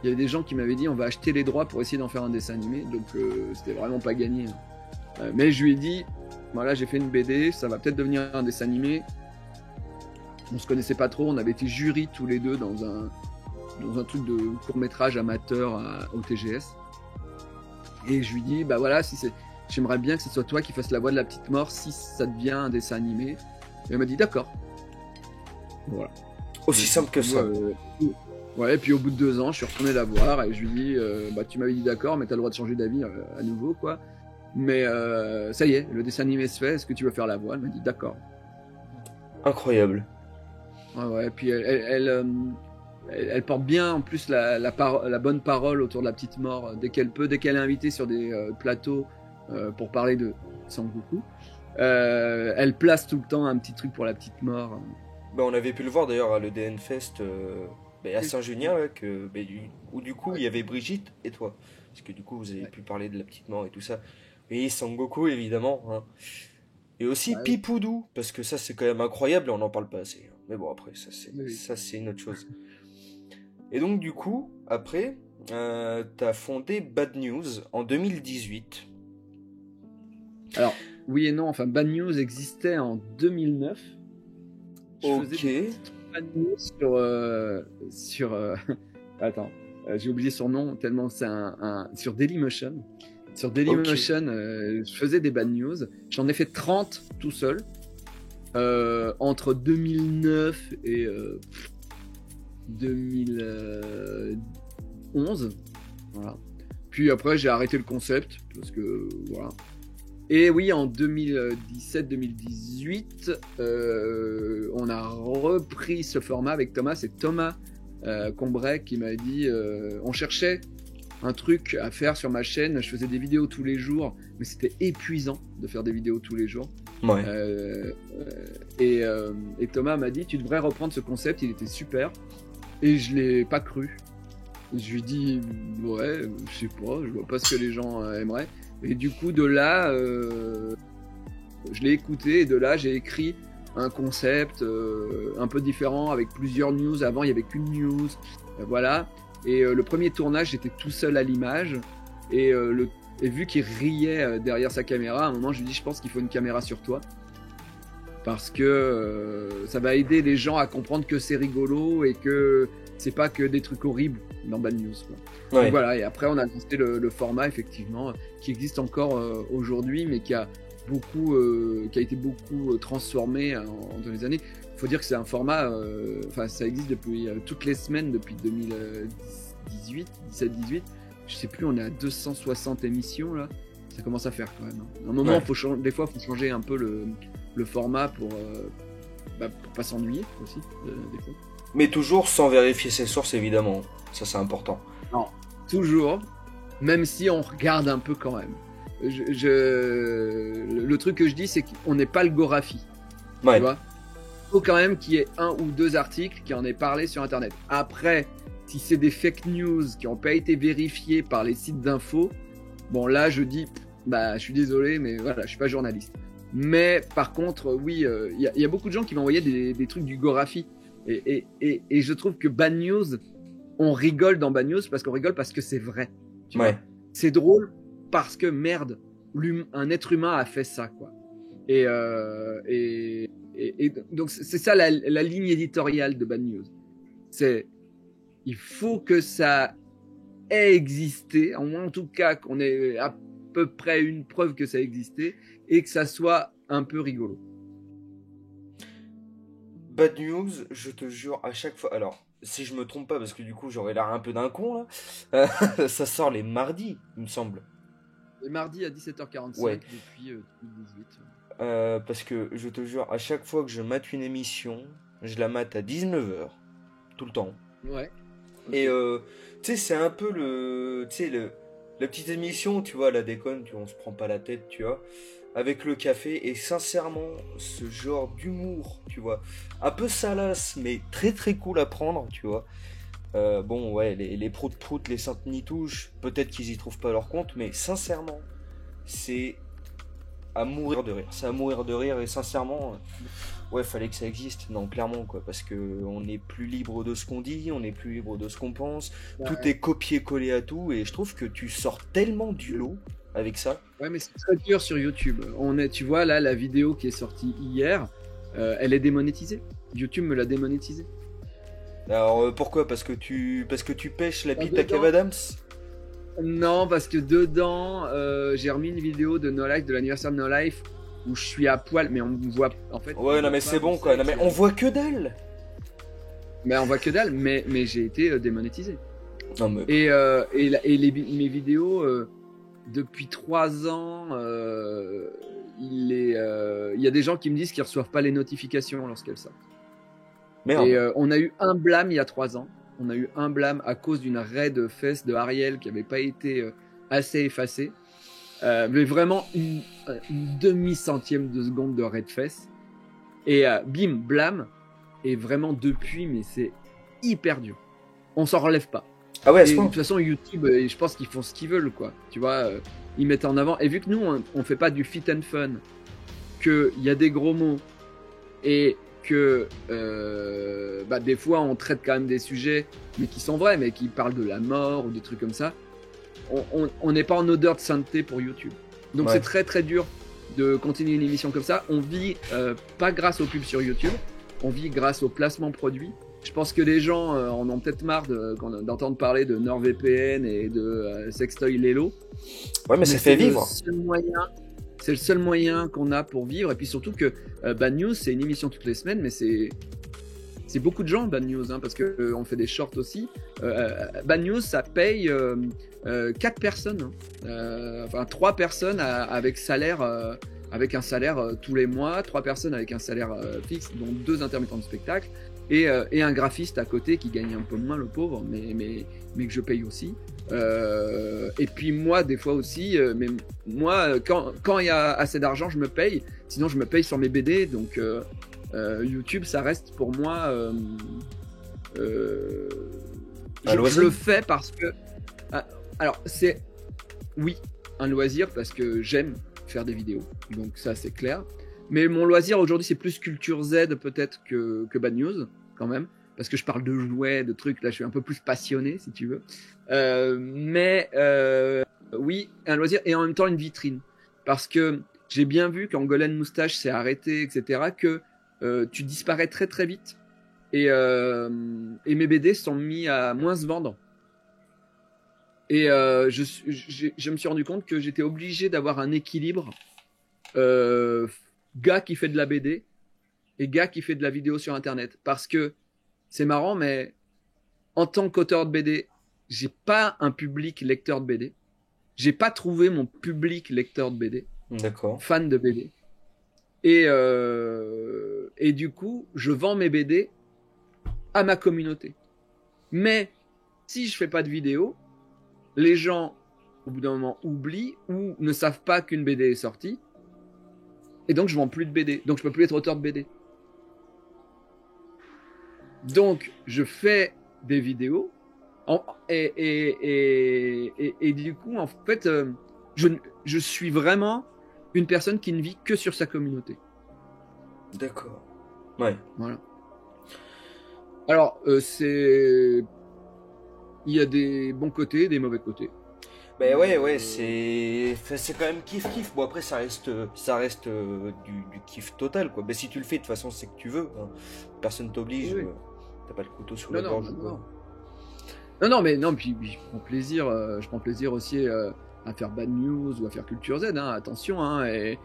Il y avait des gens qui m'avaient dit, on va acheter les droits pour essayer d'en faire un dessin animé, donc c'était vraiment pas gagné. Mais je lui ai dit, voilà, j'ai fait une BD, ça va peut-être devenir un dessin animé. On se connaissait pas trop, on avait été jury tous les deux dans un truc de court-métrage amateur au TGS. Et je lui dis, bah voilà, j'aimerais bien que ce soit toi qui fasses la voix de La Petite Mort si ça devient un dessin animé. Et elle m'a dit, d'accord. Voilà. Aussi simple que ça. Ouais, et puis au bout de 2 ans, je suis retourné la voir et je lui dis, tu m'avais dit d'accord, mais t'as le droit de changer d'avis à nouveau, quoi. Mais ça y est, le dessin animé se fait, est-ce que tu veux faire la voix? Elle m'a dit, d'accord. Incroyable. Ouais, puis elle porte bien en plus la bonne parole autour de La Petite Mort dès qu'elle est invitée sur des plateaux pour parler de Sangoku. Elle place tout le temps un petit truc pour La Petite Mort. On avait pu le voir d'ailleurs à l'EDN Fest à Saint-Junien, où du coup il y avait Brigitte et toi. Parce que du coup vous avez pu parler de La Petite Mort et tout ça. Et Sangoku évidemment. Hein. Et aussi Pipoudou, parce que ça c'est quand même incroyable et on n'en parle pas assez. Mais bon, après, ça c'est une autre chose. Et donc, du coup, après, t'as fondé Bad News en 2018. Alors, oui et non, enfin, Bad News existait en 2009. Ok. Faisais Bad News sur attends, j'ai oublié son nom, tellement c'est sur Dailymotion. Sur Dailymotion, je faisais des Bad News. J'en ai fait 30 tout seul. Entre 2009 et 2011, voilà. Puis après j'ai arrêté le concept parce que voilà. Et oui, en 2017-2018, on a repris ce format avec Thomas. C'est Thomas Combray qui m'a dit, on cherchait un truc à faire sur ma chaîne. Je faisais des vidéos tous les jours, mais c'était épuisant de faire des vidéos tous les jours. Ouais. Et Thomas m'a dit, tu devrais reprendre ce concept, il était super. Et je l'ai pas cru. Je lui ai dit, ouais, je sais pas, je vois pas ce que les gens aimeraient. Et du coup, de là, je l'ai écouté et de là, j'ai écrit un concept un peu différent avec plusieurs news. Avant, il y avait qu'une news, voilà. Et le premier tournage, j'étais tout seul à l'image. Et vu qu'il riait derrière sa caméra, à un moment, je lui dis, je pense qu'il faut une caméra sur toi. Parce que ça va aider les gens à comprendre que c'est rigolo et que c'est pas que des trucs horribles dans Bad News, quoi. Ouais. Donc voilà, et après on a testé le format effectivement qui existe encore aujourd'hui, mais qui a été beaucoup transformé dans les années. Il faut dire que c'est un format, ça existe depuis toutes les semaines depuis 17-18. Je sais plus, on est à 260 émissions là. Ça commence à faire quand même. À un moment, des fois, il faut changer un peu le format pour pas s'ennuyer aussi, des fois. Mais toujours sans vérifier ses sources, évidemment. Ça, c'est important. Non, toujours, même si on regarde un peu quand même. Le truc que je dis, c'est qu'on n'est pas le Gorafi. Ouais. Tu vois, il faut quand même qu'il y ait 1 ou 2 articles qui en aient parlé sur Internet. Après, si c'est des fake news qui n'ont pas été vérifiés par les sites d'infos, bon là, je dis, je suis désolé, mais voilà, je suis pas journaliste. Mais par contre, oui, il y a beaucoup de gens qui m'envoyaient des trucs du Gorafi. Et je trouve que Bad News, on rigole dans Bad News parce qu'on rigole parce que c'est vrai. Tu vois, c'est drôle parce que merde, un être humain a fait ça, quoi. Et donc c'est ça la ligne éditoriale de Bad News. C'est il faut que ça ait existé, en tout cas qu'on ait à peu près une preuve que ça a existé et que ça soit un peu rigolo. Bad News, je te jure, à chaque fois. Alors, si je me trompe pas, parce que du coup j'aurais l'air un peu d'un con là, ça sort les mardis, il me semble. Les mardis à 17h45 depuis 2018. Parce que je te jure, à chaque fois que je mate une émission, je la mate à 19h, tout le temps. Ouais. Okay. Et tu sais, c'est un peu la petite émission, tu vois, la déconne, on se prend pas la tête, tu vois, avec le café. Et sincèrement, ce genre d'humour, tu vois, un peu salace, mais très très cool à prendre, tu vois. Bon, ouais, les prout-prout, les saintes nitouches, peut-être qu'ils y trouvent pas leur compte, mais sincèrement, c'est à mourir de rire. C'est à mourir de rire, et sincèrement, ouais, fallait que ça existe. Non, clairement, quoi, parce que on n'est plus libre de ce qu'on dit, on n'est plus libre de ce qu'on pense. Ouais. Tout est copié-collé à tout, et je trouve que tu sors tellement du lot avec ça. Ouais, mais c'est très dur sur YouTube. Tu vois, là, la vidéo qui est sortie hier, elle est démonétisée. YouTube me l'a démonétisée. Alors, pourquoi ? Parce que tu pêches la bite à Kev Adams ? Non, parce que dedans, j'ai remis une vidéo de No Life, de l'anniversaire de No Life, où je suis à poil, mais on me voit en fait. Ouais, non, mais c'est bon quoi. Non, mais on voit que dalle. Mais on voit que dalle, mais j'ai été démonétisé. Non, mais... mes vidéos, depuis 3 ans, il y a des gens qui me disent qu'ils reçoivent pas les notifications lorsqu'elles sortent. Merde. Et on a eu un blâme il y a 3 ans. On a eu un blâme à cause d'une raid fesse de Ariel qui n'avait pas été assez effacée. Mais vraiment une demi-centième de seconde de raid fesse. Et bim, blâme. Et vraiment depuis, mais c'est hyper dur. On s'en relève pas. Ah ouais, de toute façon, YouTube, je pense qu'ils font ce qu'ils veulent, quoi. Tu vois, ils mettent en avant. Et vu que nous, on fait pas du fit and fun, qu'il y a des gros mots et que des fois on traite quand même des sujets mais qui sont vrais, mais qui parlent de la mort ou des trucs comme ça, on n'est pas en odeur de sainteté pour YouTube. Donc c'est très très dur de continuer une émission comme ça. On vit pas grâce aux pubs sur YouTube, on vit grâce au placement produit. Je pense que les gens en ont peut-être marre d'entendre parler de NordVPN et de Sextoy Lelo. Ouais, mais ça fait vivre. C'est le seul moyen qu'on a pour vivre. Et puis surtout que Bad News, c'est une émission toutes les semaines, mais c'est beaucoup de gens, Bad News, hein, parce qu'on fait des shorts aussi. Bad News, ça paye 4 personnes. 3 personnes avec salaire, avec un salaire tous les mois, 3 personnes avec un salaire fixe, dont 2 intermittents de spectacle, et un graphiste à côté qui gagne un peu moins, le pauvre, mais que je paye aussi. Et puis moi des fois aussi, mais moi quand il y a assez d'argent je me paye, sinon je me paye sur mes BD. Donc YouTube ça reste pour moi je le fais parce que alors c'est un loisir parce que j'aime faire des vidéos, donc ça c'est clair, Mais mon loisir aujourd'hui, c'est plus Culture Z peut-être que Bad News, quand même. Parce que je parle de jouets, de trucs. Là, je suis un peu plus passionné, si tu veux. Oui, un loisir et en même temps une vitrine. Parce que j'ai bien vu quand Golden Moustache s'est arrêté, etc., que tu disparais très très vite. Et mes BD sont mis à moins se vendre. Et je me suis rendu compte que j'étais obligé d'avoir un équilibre. Gars qui fait de la BD et gars qui fait de la vidéo sur Internet. Parce que c'est marrant, mais en tant qu'auteur de BD, j'ai pas un public lecteur de BD. J'ai pas trouvé mon public lecteur de BD. D'accord. Fan de BD. Et du coup, je vends mes BD à ma communauté. Mais si je fais pas de vidéo, les gens, au bout d'un moment, oublient ou ne savent pas qu'une BD est sortie. Et donc, je vends plus de BD. Donc, je peux plus être auteur de BD. Donc, je fais des vidéos. Et du coup, en fait, je suis vraiment une personne qui ne vit que sur sa communauté. D'accord. Ouais. Voilà. Alors, il y a des bons côtés, des mauvais côtés. Ben ouais, c'est quand même kiff. Bon après ça reste du kiff total quoi. Ben si tu le fais de toute façon c'est que tu veux. Hein. Personne t'oblige. Oui. T'as pas le couteau sur la gorge ou quoi. Non, puis je prends plaisir aussi à faire Bad News ou à faire Culture Z, hein, attention, hein, et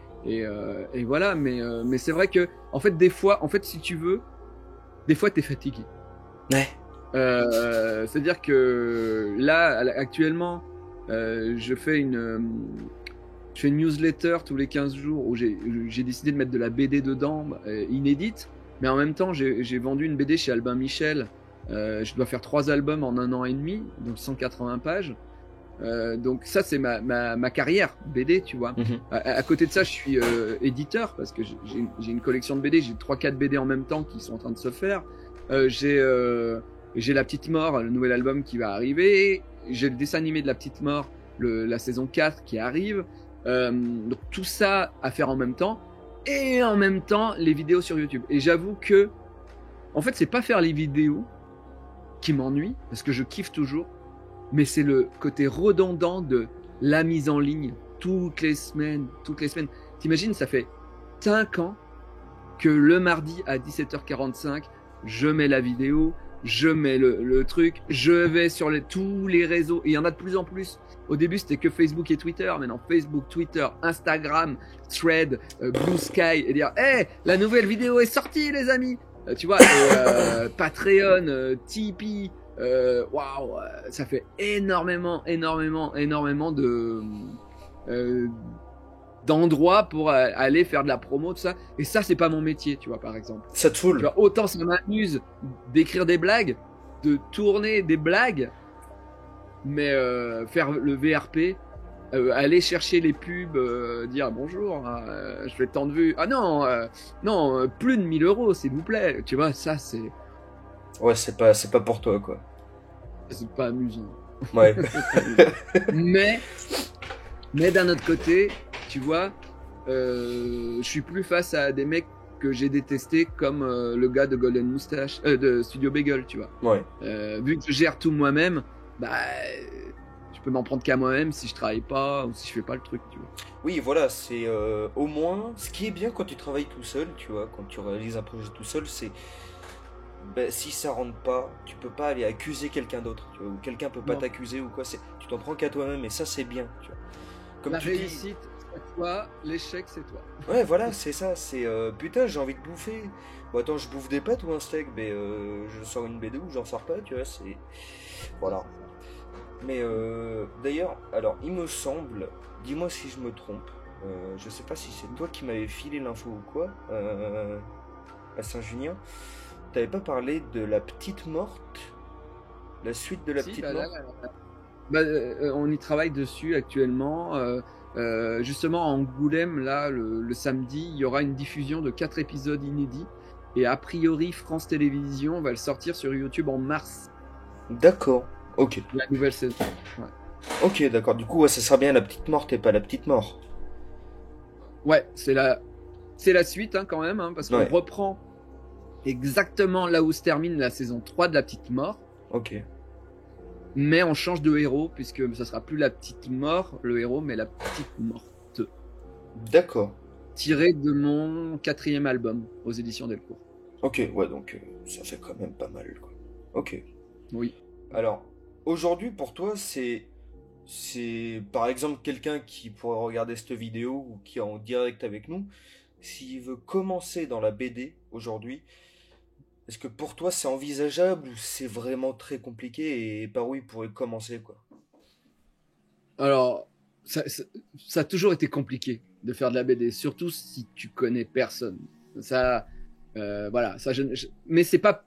voilà, mais c'est vrai que, en fait, des fois, si tu veux, des fois t'es fatigué. Ouais. C'est-à-dire que là, actuellement, je fais une newsletter tous les 15 jours où j'ai décidé de mettre de la BD dedans, inédite, mais en même temps, j'ai vendu une BD chez Albin Michel. Je dois faire 3 albums en 1 an et demi, donc 180 pages. Donc ça, c'est ma carrière BD, tu vois. Mhm. À côté de ça, je suis éditeur parce que j'ai une collection de BD. J'ai 3-4 BD en même temps qui sont en train de se faire. J'ai La Petite Mort, le nouvel album qui va arriver. J'ai le dessin animé de La Petite Mort, la saison 4 qui arrive. Donc tout ça à faire en même temps. Et en même temps, les vidéos sur YouTube. Et j'avoue que, en fait, c'est pas faire les vidéos qui m'ennuie, parce que je kiffe toujours, mais c'est le côté redondant de la mise en ligne toutes les semaines. T'imagines, ça fait 5 ans que le mardi à 17h45, je mets la vidéo, je mets le truc, je vais sur tous les réseaux, et il y en a de plus en plus. Au début, c'était que Facebook et Twitter, maintenant Facebook, Twitter, Instagram, Thread, Blue Sky, et dire « Hey, la nouvelle vidéo est sortie, les amis !» Tu vois, Patreon, Tipeee, waouh, ça fait énormément d'endroits pour aller faire de la promo, tout ça. Et ça, c'est pas mon métier, tu vois, par exemple. Ça te saoule. Tu vois, autant ça m'amuse d'écrire des blagues, de tourner des blagues, mais faire le VRP, aller chercher les pubs, dire bonjour, je fais tant de vues. Ah non, plus de 1000 euros, s'il vous plaît. Tu vois, ça, c'est. Ouais, c'est pas pour toi, quoi. C'est pas amusant. Ouais. mais d'un autre côté, tu vois, je suis plus face à des mecs que j'ai détestés comme le gars de Golden Moustache, de Studio Bagel, tu vois. Ouais. Vu que je gère tout moi-même, je peux m'en prendre qu'à moi-même si je travaille pas ou si je fais pas le truc, tu vois. Oui, voilà, c'est au moins ce qui est bien quand tu travailles tout seul, tu vois, quand tu réalises un projet tout seul, c'est si ça rentre pas, tu peux pas aller accuser quelqu'un d'autre, tu vois, ou quelqu'un peut pas Non. t'accuser ou quoi, tu t'en prends qu'à toi-même et ça c'est bien, tu vois. Comme La tu dis, réussite, c'est toi, l'échec, c'est toi. ouais, voilà, c'est ça, c'est putain, j'ai envie de bouffer. Bon, attends, je bouffe des pâtes ou un steak, mais je sors une BD ou j'en sors pas, tu vois, c'est voilà. Mais d'ailleurs, alors il me semble, dis-moi si je me trompe, je sais pas si c'est toi qui m'avais filé l'info ou quoi, à Saint-Junien, t'avais pas parlé de La Petite Morte, la suite de La Si, Petite bah, Morte? on y travaille dessus actuellement. Justement, à Angoulême, là, le samedi, il y aura une diffusion de 4 épisodes inédits. Et a priori, France Télévisions va le sortir sur YouTube en mars. D'accord, ok. La nouvelle saison. Ouais, Ok, d'accord, du coup, ouais, ça sera bien La Petite Morte et pas La Petite Mort. ouais, c'est la C'est la suite hein, quand même, hein, parce qu'on reprend exactement là où se termine la saison 3 de La Petite Mort. Ok. Mais on change de héros, puisque ça sera plus La Petite Mort, le héros, mais La Petite Morte. D'accord. Tiré de mon 4e album aux éditions Delcourt. Ok, ouais, donc ça fait quand même pas mal, quoi. Ok. Oui. Alors, aujourd'hui, pour toi, c'est par exemple quelqu'un qui pourrait regarder cette vidéo ou qui est en direct avec nous, s'il veut commencer dans la BD aujourd'hui, est-ce que pour toi c'est envisageable ou c'est vraiment très compliqué et par où il pourrait commencer, quoi? Alors, ça a toujours été compliqué de faire de la BD, surtout si tu connais personne. Ça, voilà, ça, mais c'est pas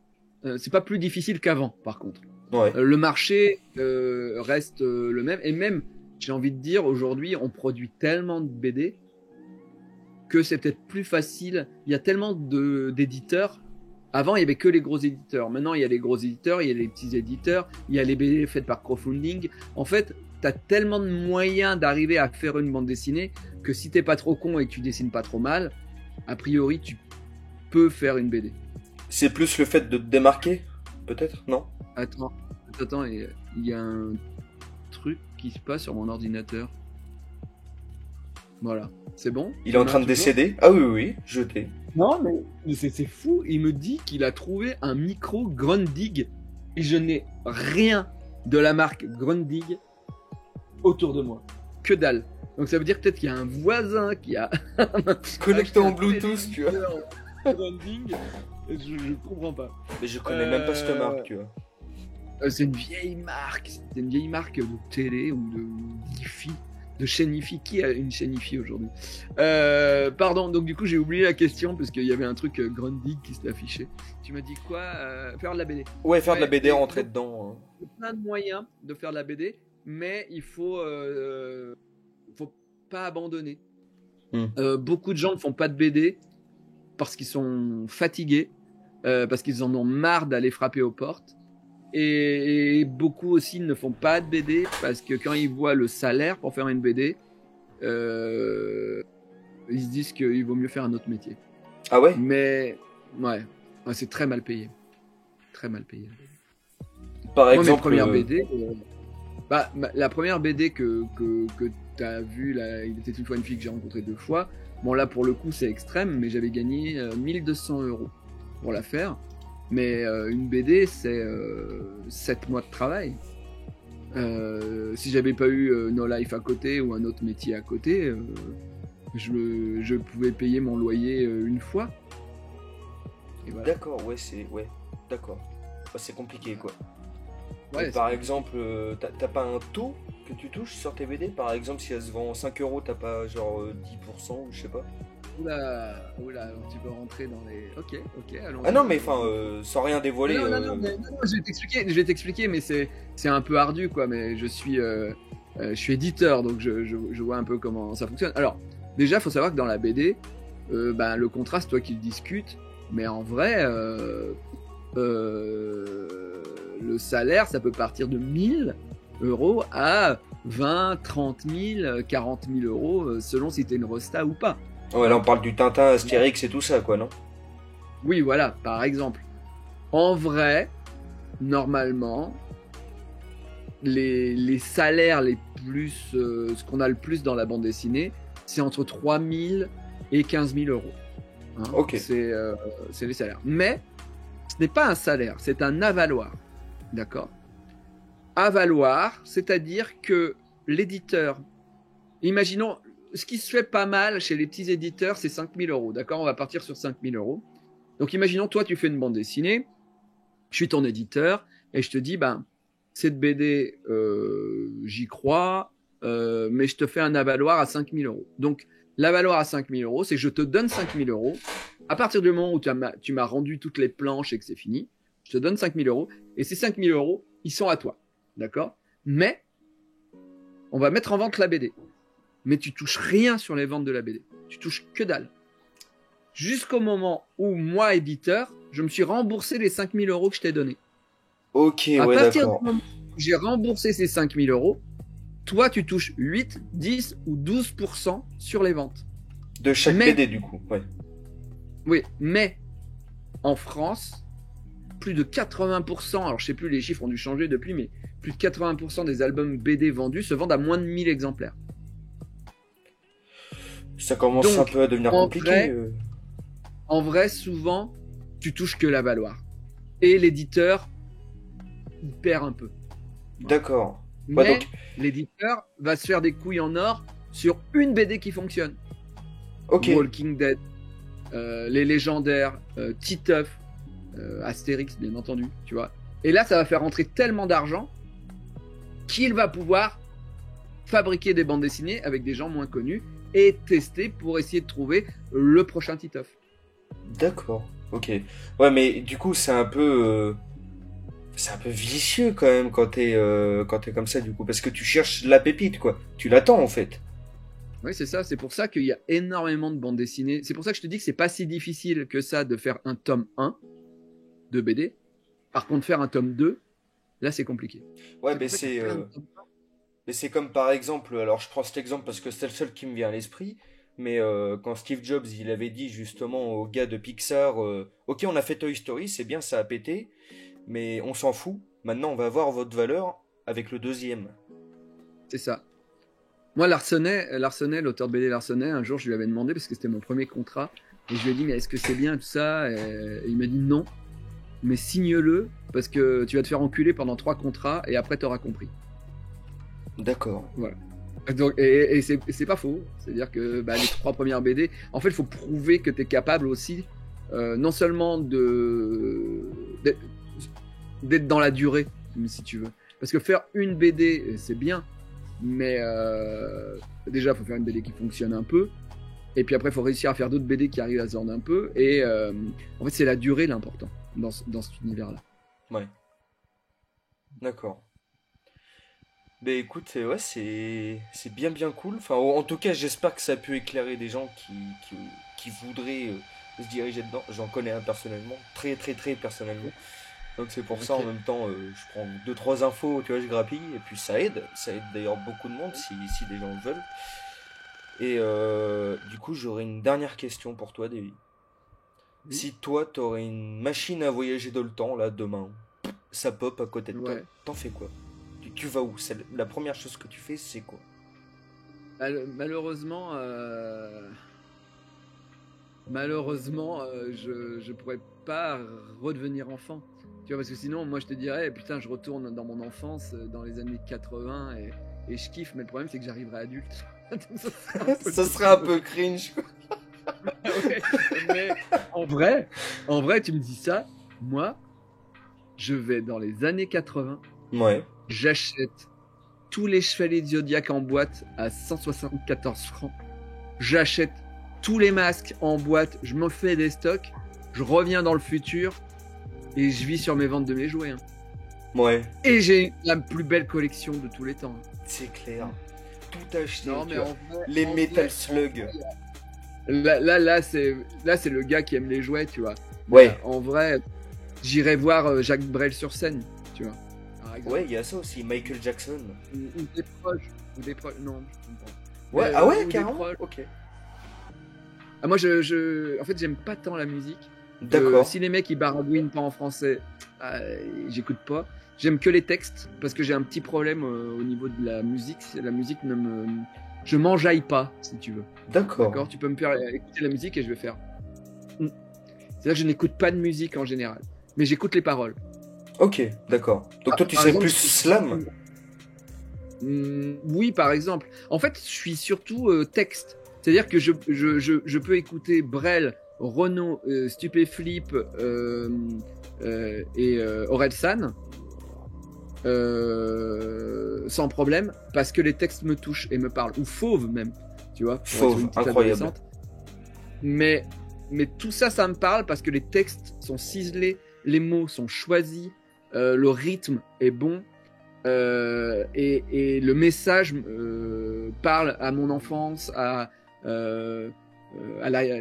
plus difficile qu'avant, par contre. Ouais. Le marché reste le même, et même, j'ai envie de dire, aujourd'hui, on produit tellement de BD que c'est peut-être plus facile. Il y a tellement d'éditeurs. Avant, il y avait que les gros éditeurs. Maintenant, il y a les gros éditeurs, il y a les petits éditeurs, il y a les BD faites par crowdfunding. En fait, tu as tellement de moyens d'arriver à faire une bande dessinée que si t'es pas trop con et que tu dessines pas trop mal, a priori, tu peux faire une BD. C'est plus le fait de te démarquer, peut-être, non? Attends, il y a un truc qui se passe sur mon ordinateur. Voilà, c'est bon? Il est en train de décéder? Ah oui, jeté. Non, mais c'est fou. Il me dit qu'il a trouvé un micro Grundig et je n'ai rien de la marque Grundig autour de moi. Que dalle. Donc ça veut dire peut-être qu'il y a un voisin qui a connecté en Bluetooth, tu vois. Grundig. Je comprends pas. Mais je connais même pas cette marque, tu vois. C'est une vieille marque. C'est une vieille marque de télé ou de Hi-Fi. De chaîne Hi-Fi. Qui a une chaîne Hi-Fi aujourd'hui? Pardon, donc du coup j'ai oublié la question parce qu'il y avait un truc Grundig qui s'est affiché. Tu m'as dit quoi? Faire de la BD. Ouais, faire de la BD, rentrer dedans. Il y a plein de moyens de faire de la BD, mais il faut pas abandonner. Beaucoup de gens ne font pas de BD parce qu'ils sont fatigués, parce qu'ils en ont marre d'aller frapper aux portes. Et beaucoup aussi ne font pas de BD parce que quand ils voient le salaire pour faire une BD, ils se disent qu'il vaut mieux faire un autre métier. Ah ouais? Mais ouais, c'est très mal payé. Très mal payé. Par Moi, exemple, mes premières BD, la première BD que tu as vue, là, il était une fois une fille que j'ai rencontrée 2 fois. Bon, là, pour le coup, c'est extrême, mais j'avais gagné 1 200 € pour la faire. Mais une BD, c'est 7 mois de travail. Si j'avais pas eu No Life à côté ou un autre métier à côté, je pouvais payer mon loyer une fois. Et voilà. D'accord, ouais, d'accord. Bah, c'est compliqué, quoi. Ouais, par exemple, t'as pas un taux que tu touches sur tes BD? Par exemple, si elle se vend 5 €, t'as pas genre 10% ou je sais pas? Oula, tu peux rentrer dans les... Ok, allons. Ah non, mais enfin, sans rien dévoiler. Non, je vais t'expliquer, mais c'est un peu ardu, quoi. Mais je suis éditeur, donc je vois un peu comment ça fonctionne. Alors, déjà, il faut savoir que dans la BD, le contrat, c'est toi qui le discutes, mais en vrai, le salaire, ça peut partir de 1 000 € à 20, 30 000, 40 000 € selon si t'es une rosta ou pas. Ouais, là on parle du Tintin, Astérix et tout ça, quoi, non? Oui, voilà, par exemple. En vrai, normalement, les salaires les plus, ce qu'on a le plus dans la bande dessinée, c'est entre 3 000 et 15 000 €. Hein, ok. C'est les salaires. Mais ce n'est pas un salaire, c'est un avaloir. D'accord? Avaloir, c'est-à-dire que l'éditeur, imaginons, ce qui se fait pas mal chez les petits éditeurs, c'est 5 000 €. D'accord? On va partir sur 5 000 €. Donc, imaginons, toi, tu fais une bande dessinée. Je suis ton éditeur et je te dis, cette BD, j'y crois, mais je te fais un avaloir à 5 000 €. Donc, l'avaloir à 5 000 €, c'est que je te donne 5 000 €. À partir du moment où tu m'as rendu toutes les planches et que c'est fini, je te donne 5 000 €. Et ces 5 000 €, ils sont à toi. D'accord? Mais, on va mettre en vente la BD. Mais tu touches rien sur les ventes de la BD. Tu touches que dalle. Jusqu'au moment où, moi, éditeur, je me suis remboursé les 5 000 € que je t'ai donnés. Ok, à ouais, partir d'accord. du moment où j'ai remboursé ces 5 000 €, toi, tu touches 8, 10 ou 12% sur les ventes. De chaque Mais- BD, du coup, ouais. Oui, mais en France, plus de 80%, alors je sais plus, les chiffres ont dû changer depuis, mais plus de 80% des albums BD vendus se vendent à moins de 1000 exemplaires. Ça commence un Donc, peu à devenir en compliqué. vrai, en vrai, souvent, tu touches que la Valoir. Et l'éditeur, il perd un peu. Voilà. D'accord. Ouais, Mais donc, l'éditeur va se faire des couilles en or sur une BD qui fonctionne. ok. Walking Dead, les légendaires, Titeuf, Astérix, bien entendu, tu vois. Et là, ça va faire rentrer tellement d'argent qu'il va pouvoir fabriquer des bandes dessinées avec des gens moins connus et tester pour essayer de trouver le prochain Titeuf. D'accord. Ok. Ouais, mais du coup, c'est un peu vicieux quand même quand t'es comme ça, du coup, parce que tu cherches la pépite, quoi. Tu l'attends, en fait. Oui, c'est ça. C'est pour ça qu'il y a énormément de bandes dessinées. C'est pour ça que je te dis que c'est pas si difficile que ça de faire un tome 1 de BD. Par contre, faire un tome 2, là, c'est compliqué. Ouais, C'est pour ça qu'il y a plein de tomes. mais c'est comme par exemple, alors je prends cet exemple parce que c'est le seul qui me vient à l'esprit, mais quand Steve Jobs il avait dit justement aux gars de Pixar, ok on a fait Toy Story, c'est bien, ça a pété, mais on s'en fout, maintenant on va voir votre valeur avec le deuxième. C'est ça. Moi, Larsenet, l'auteur de BD Larsenet, un jour, je lui avais demandé, parce que c'était mon premier contrat, et je lui ai dit, mais est-ce que c'est bien tout ça? Et il m'a dit non, mais signe-le, parce que tu vas te faire enculer pendant 3 contrats, et après, tu auras compris. D'accord. Voilà. Donc, et c'est pas faux. C'est-à-dire que bah, les 3 premières BD, en fait, il faut prouver que tu es capable aussi, non seulement d'être dans la durée, si tu veux. Parce que faire une BD, c'est bien, mais déjà, il faut faire une BD qui fonctionne un peu. Et puis après, il faut réussir à faire d'autres BD qui arrivent à se vendre un peu. Et en fait, c'est la durée l'important dans cet univers-là. Ouais. D'accord. Ben écoute, ouais, c'est bien cool. Enfin, en tout cas, j'espère que ça a pu éclairer des gens qui voudraient se diriger dedans. J'en connais un personnellement, très personnellement. Donc c'est pour ça en Ok. même temps, je prends deux trois infos, tu vois, je grappille et puis ça aide d'ailleurs beaucoup de monde si des gens le veulent. Et du coup, j'aurais une dernière question pour toi, Davy. Oui. Si toi, t'aurais une machine à voyager dans le temps là demain, ça pop à côté de toi, Ouais. t'en fais quoi? Tu vas où? La première chose que tu fais, c'est quoi? Malheureusement, je pourrais pas redevenir enfant. Tu vois, parce que sinon, moi, je te dirais, putain, je retourne dans mon enfance, dans les années 80 et je kiffe. Mais le problème, c'est que j'arriverai adulte. Donc, ça serait un peu Ça serait un compliqué. peu cringe, quoi. Ouais. Mais en vrai, tu me dis ça, moi, je vais dans les années 80, Ouais. j'achète tous les chevaliers de Zodiac en boîte à 174 francs. J'achète tous les masques en boîte, je me fais des stocks, je reviens dans le futur et je vis sur mes ventes de mes jouets. Hein. Ouais. Et j'ai la plus belle collection de tous les temps. Hein. C'est clair. Tout acheté, Non, tu mais vois. en vrai, Les en Metal vrai, Slug. là, c'est le gars qui aime les jouets, tu vois. Mais Ouais. en vrai, j'irai voir Jacques Brel sur scène, tu vois. Par exemple. Ouais, il y a ça aussi, Michael Jackson. Ou des proches. Ou des proches. Non, je comprends pas. Ouais, Mais, ah ouais, ou des carrément? proches. Ok. Ah, moi, en fait, j'aime pas tant la musique. D'accord. Si les mecs ils baragouinent pas en français, j'écoute pas. J'aime que les textes parce que j'ai un petit problème au niveau de la musique. La musique ne me, je m'enjaille pas, si tu veux. D'accord. D'accord. Tu peux me faire écouter la musique et je vais faire. Hmm. C'est-à-dire que je n'écoute pas de musique en général, mais j'écoute les paroles. Ok, d'accord. Donc toi, tu Par serais exemple, plus slam? oui, par exemple. En fait, je suis surtout texte. C'est-à-dire que je peux écouter Brel, Renaud, Stupéflip et Orelsan sans problème parce que les textes me touchent et me parlent. Ou Fauve même, tu vois, pour être Fauve, une petite incroyable. adolescente. Mais, mais tout ça, ça me parle parce que les textes sont ciselés, les mots sont choisis, le rythme est bon. Et le message parle à mon enfance,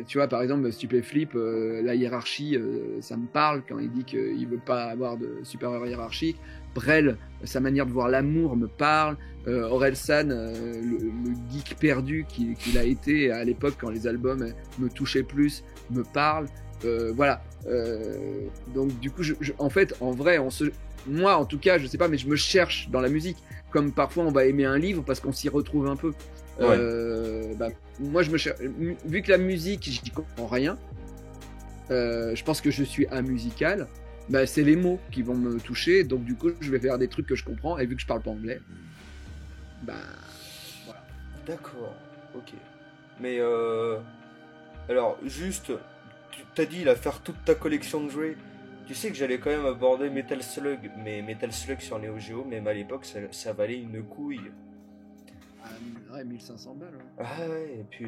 tu vois, par exemple, Stupéflip, la hiérarchie, ça me parle quand il dit qu'il veut pas avoir de supérieur hiérarchique. Brel, sa manière de voir l'amour me parle. Orelsan, le geek perdu qu'il a été à l'époque quand les albums me touchaient plus, me parle. Voilà. Donc du coup, en fait, en vrai, moi, en tout cas, je sais pas, mais je me cherche dans la musique. Comme parfois, on va aimer un livre parce qu'on s'y retrouve un peu. Moi, je me cherche. Vu que la musique, j'y comprends rien. Je pense que je suis amusical. C'est les mots qui vont me toucher. Donc du coup, je vais faire des trucs que je comprends. Et vu que je parle pas anglais, voilà. D'accord. Ok. Mais alors, juste, tu t'as dit là faire toute ta collection de Dre. Tu sais que j'allais quand même aborder Metal Slug, mais Metal Slug sur Neo Geo, même à l'époque, ça valait une couille. Ouais, 1500 balles. Ouais. Ah ouais, et puis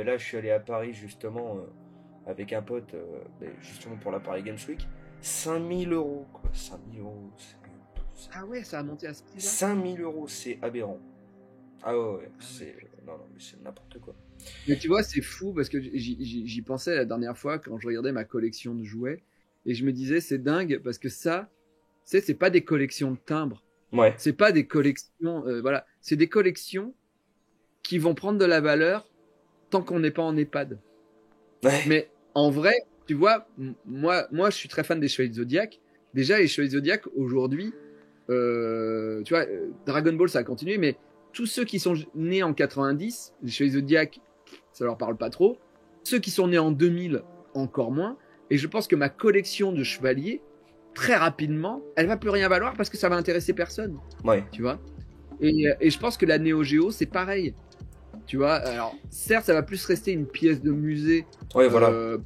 là, je suis allé à Paris justement avec un pote, justement pour la Paris Games Week. 5000 euros, quoi. 5000 euros. Ah ouais, ça a monté à ce prix-là. 5000 euros, c'est aberrant. Ah ouais, c'est. Non, mais c'est n'importe quoi. Mais tu vois, c'est fou parce que j'y pensais la dernière fois quand je regardais ma collection de jouets. Et je me disais, c'est dingue parce que ça, c'est pas des collections de timbres. Ouais. C'est pas des collections, voilà. C'est des collections qui vont prendre de la valeur tant qu'on n'est pas en EHPAD. Ouais. Mais en vrai, tu vois, moi, je suis très fan des Chevaliers Zodiac. Déjà, les Chevaliers Zodiac, aujourd'hui, tu vois, Dragon Ball, ça a continué, mais tous ceux qui sont nés en 90, les Chevaliers Zodiac, ça leur parle pas trop. Ceux qui sont nés en 2000, encore moins. Et je pense que ma collection de chevaliers, très rapidement, elle va plus rien valoir parce que ça va intéresser personne. Ouais. Tu vois. Et je pense que la Neo Geo, c'est pareil. Tu vois. Alors, certes, ça va plus rester une pièce de musée. Ouais, voilà.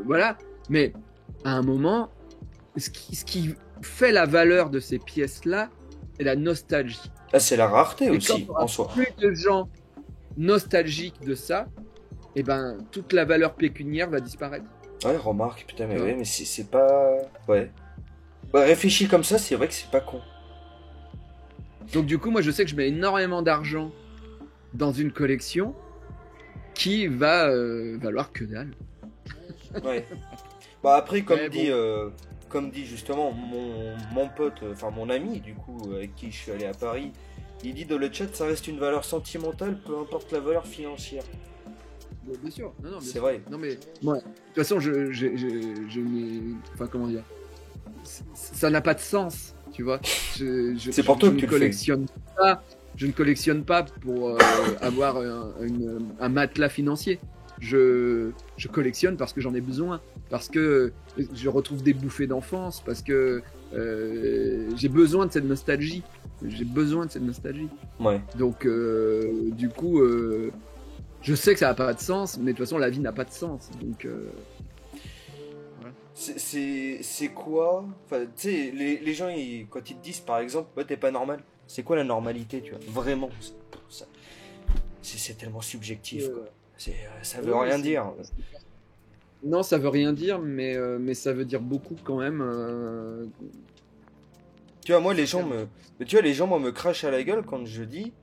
Voilà. Mais à un moment, ce qui fait la valeur de ces pièces-là, c'est la nostalgie. Là, c'est la rareté et aussi, quand en soi. Plus de gens nostalgiques de ça, et ben toute la valeur pécuniaire va disparaître. Ouais, remarque, putain, mais ouais, mais c'est pas. Ouais. Réfléchis comme ça, c'est vrai que c'est pas con. Donc, du coup, moi, je sais que je mets énormément d'argent dans une collection qui va valoir que dalle. Ouais. Après, comme dit justement mon pote, enfin mon ami, du coup, avec qui je suis allé à Paris, il dit dans le chat, ça reste une valeur sentimentale, peu importe la valeur financière. Bien sûr, non, c'est vrai. Non mais moi, de toute façon, enfin comment dire, ça n'a pas de sens, tu vois. C'est pour toi que tu le collectionne pas. Je ne collectionne pas pour avoir un matelas financier. Je collectionne parce que j'en ai besoin, parce que je retrouve des bouffées d'enfance, parce que j'ai besoin de cette nostalgie. Ouais. Donc, du coup. Je sais que ça n'a pas de sens, mais de toute façon, la vie n'a pas de sens. Donc, voilà. C'est quoi? Enfin, tu sais, les gens, quand ils te disent, par exemple, t'es pas normal, c'est quoi la normalité, tu vois? Vraiment, c'est tellement subjectif, quoi. Ça veut rien dire. Non, ça veut rien dire, mais ça veut dire beaucoup quand même. Tu vois, moi, les gens me crachent à la gueule quand je dis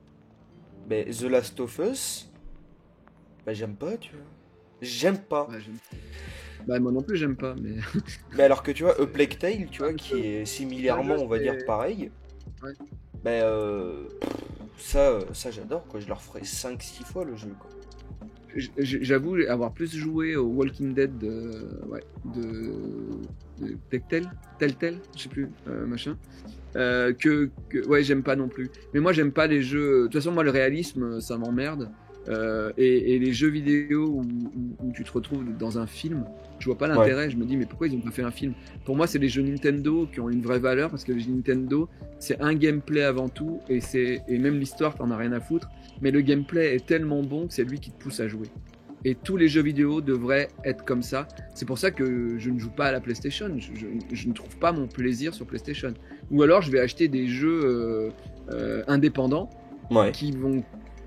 The Last of Us. J'aime pas, tu vois. J'aime pas. Moi non plus, j'aime pas, mais. Mais alors que tu vois, A Plague Tale, tu vois, qui est similairement, on va dire, pareil. Ouais. Ça j'adore, quoi. Je leur ferai 5-6 fois le jeu, quoi. J'avoue avoir plus joué au Walking Dead de Telltale, je sais plus, machin. Ouais, j'aime pas non plus. Mais moi, j'aime pas les jeux. De toute façon, moi, le réalisme, ça m'emmerde. Et les jeux vidéo où tu te retrouves dans un film, je vois pas l'intérêt. Je me dis, mais pourquoi ils ont pas fait un film? Pour moi, c'est les jeux Nintendo qui ont une vraie valeur parce que les jeux Nintendo, c'est un gameplay avant tout et même l'histoire, t'en as rien à foutre. Mais le gameplay est tellement bon que c'est lui qui te pousse à jouer. Et tous les jeux vidéo devraient être comme ça. C'est pour ça que je ne joue pas à la PlayStation. Je ne trouve pas mon plaisir sur PlayStation. Ou alors, je vais acheter des jeux indépendants qui vont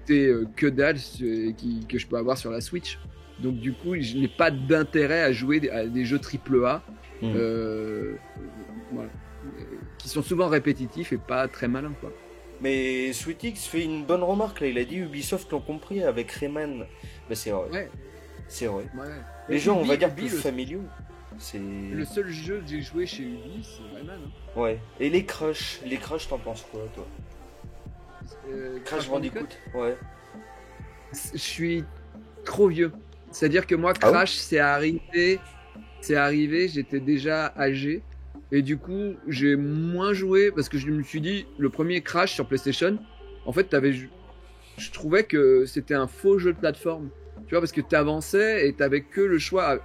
que dalle que je peux avoir sur la Switch. Donc du coup, je n'ai pas d'intérêt à jouer à des jeux AAA voilà, qui sont souvent répétitifs et pas très malins, quoi. Mais SweetX fait une bonne remarque là, il a dit Ubisoft l'ont compris avec Rayman. Bah c'est vrai, Ouais, c'est vrai. ouais. Les Et jeux on va dire Ubi, plus familiaux. C'est... le seul jeu que j'ai joué chez Ubi, c'est Rayman. Hein. Ouais. Et les Crash t'en penses quoi toi? Crash Bandicoot? Ouais. Je suis trop vieux. C'est-à-dire que moi, Ah ouais? Crash, c'est arrivé, j'étais déjà âgé. Et du coup, j'ai moins joué parce que je me suis dit, le premier Crash sur PlayStation, en fait, je trouvais que c'était un faux jeu de plateforme. Tu vois, parce que tu avançais et t'avais que le choix.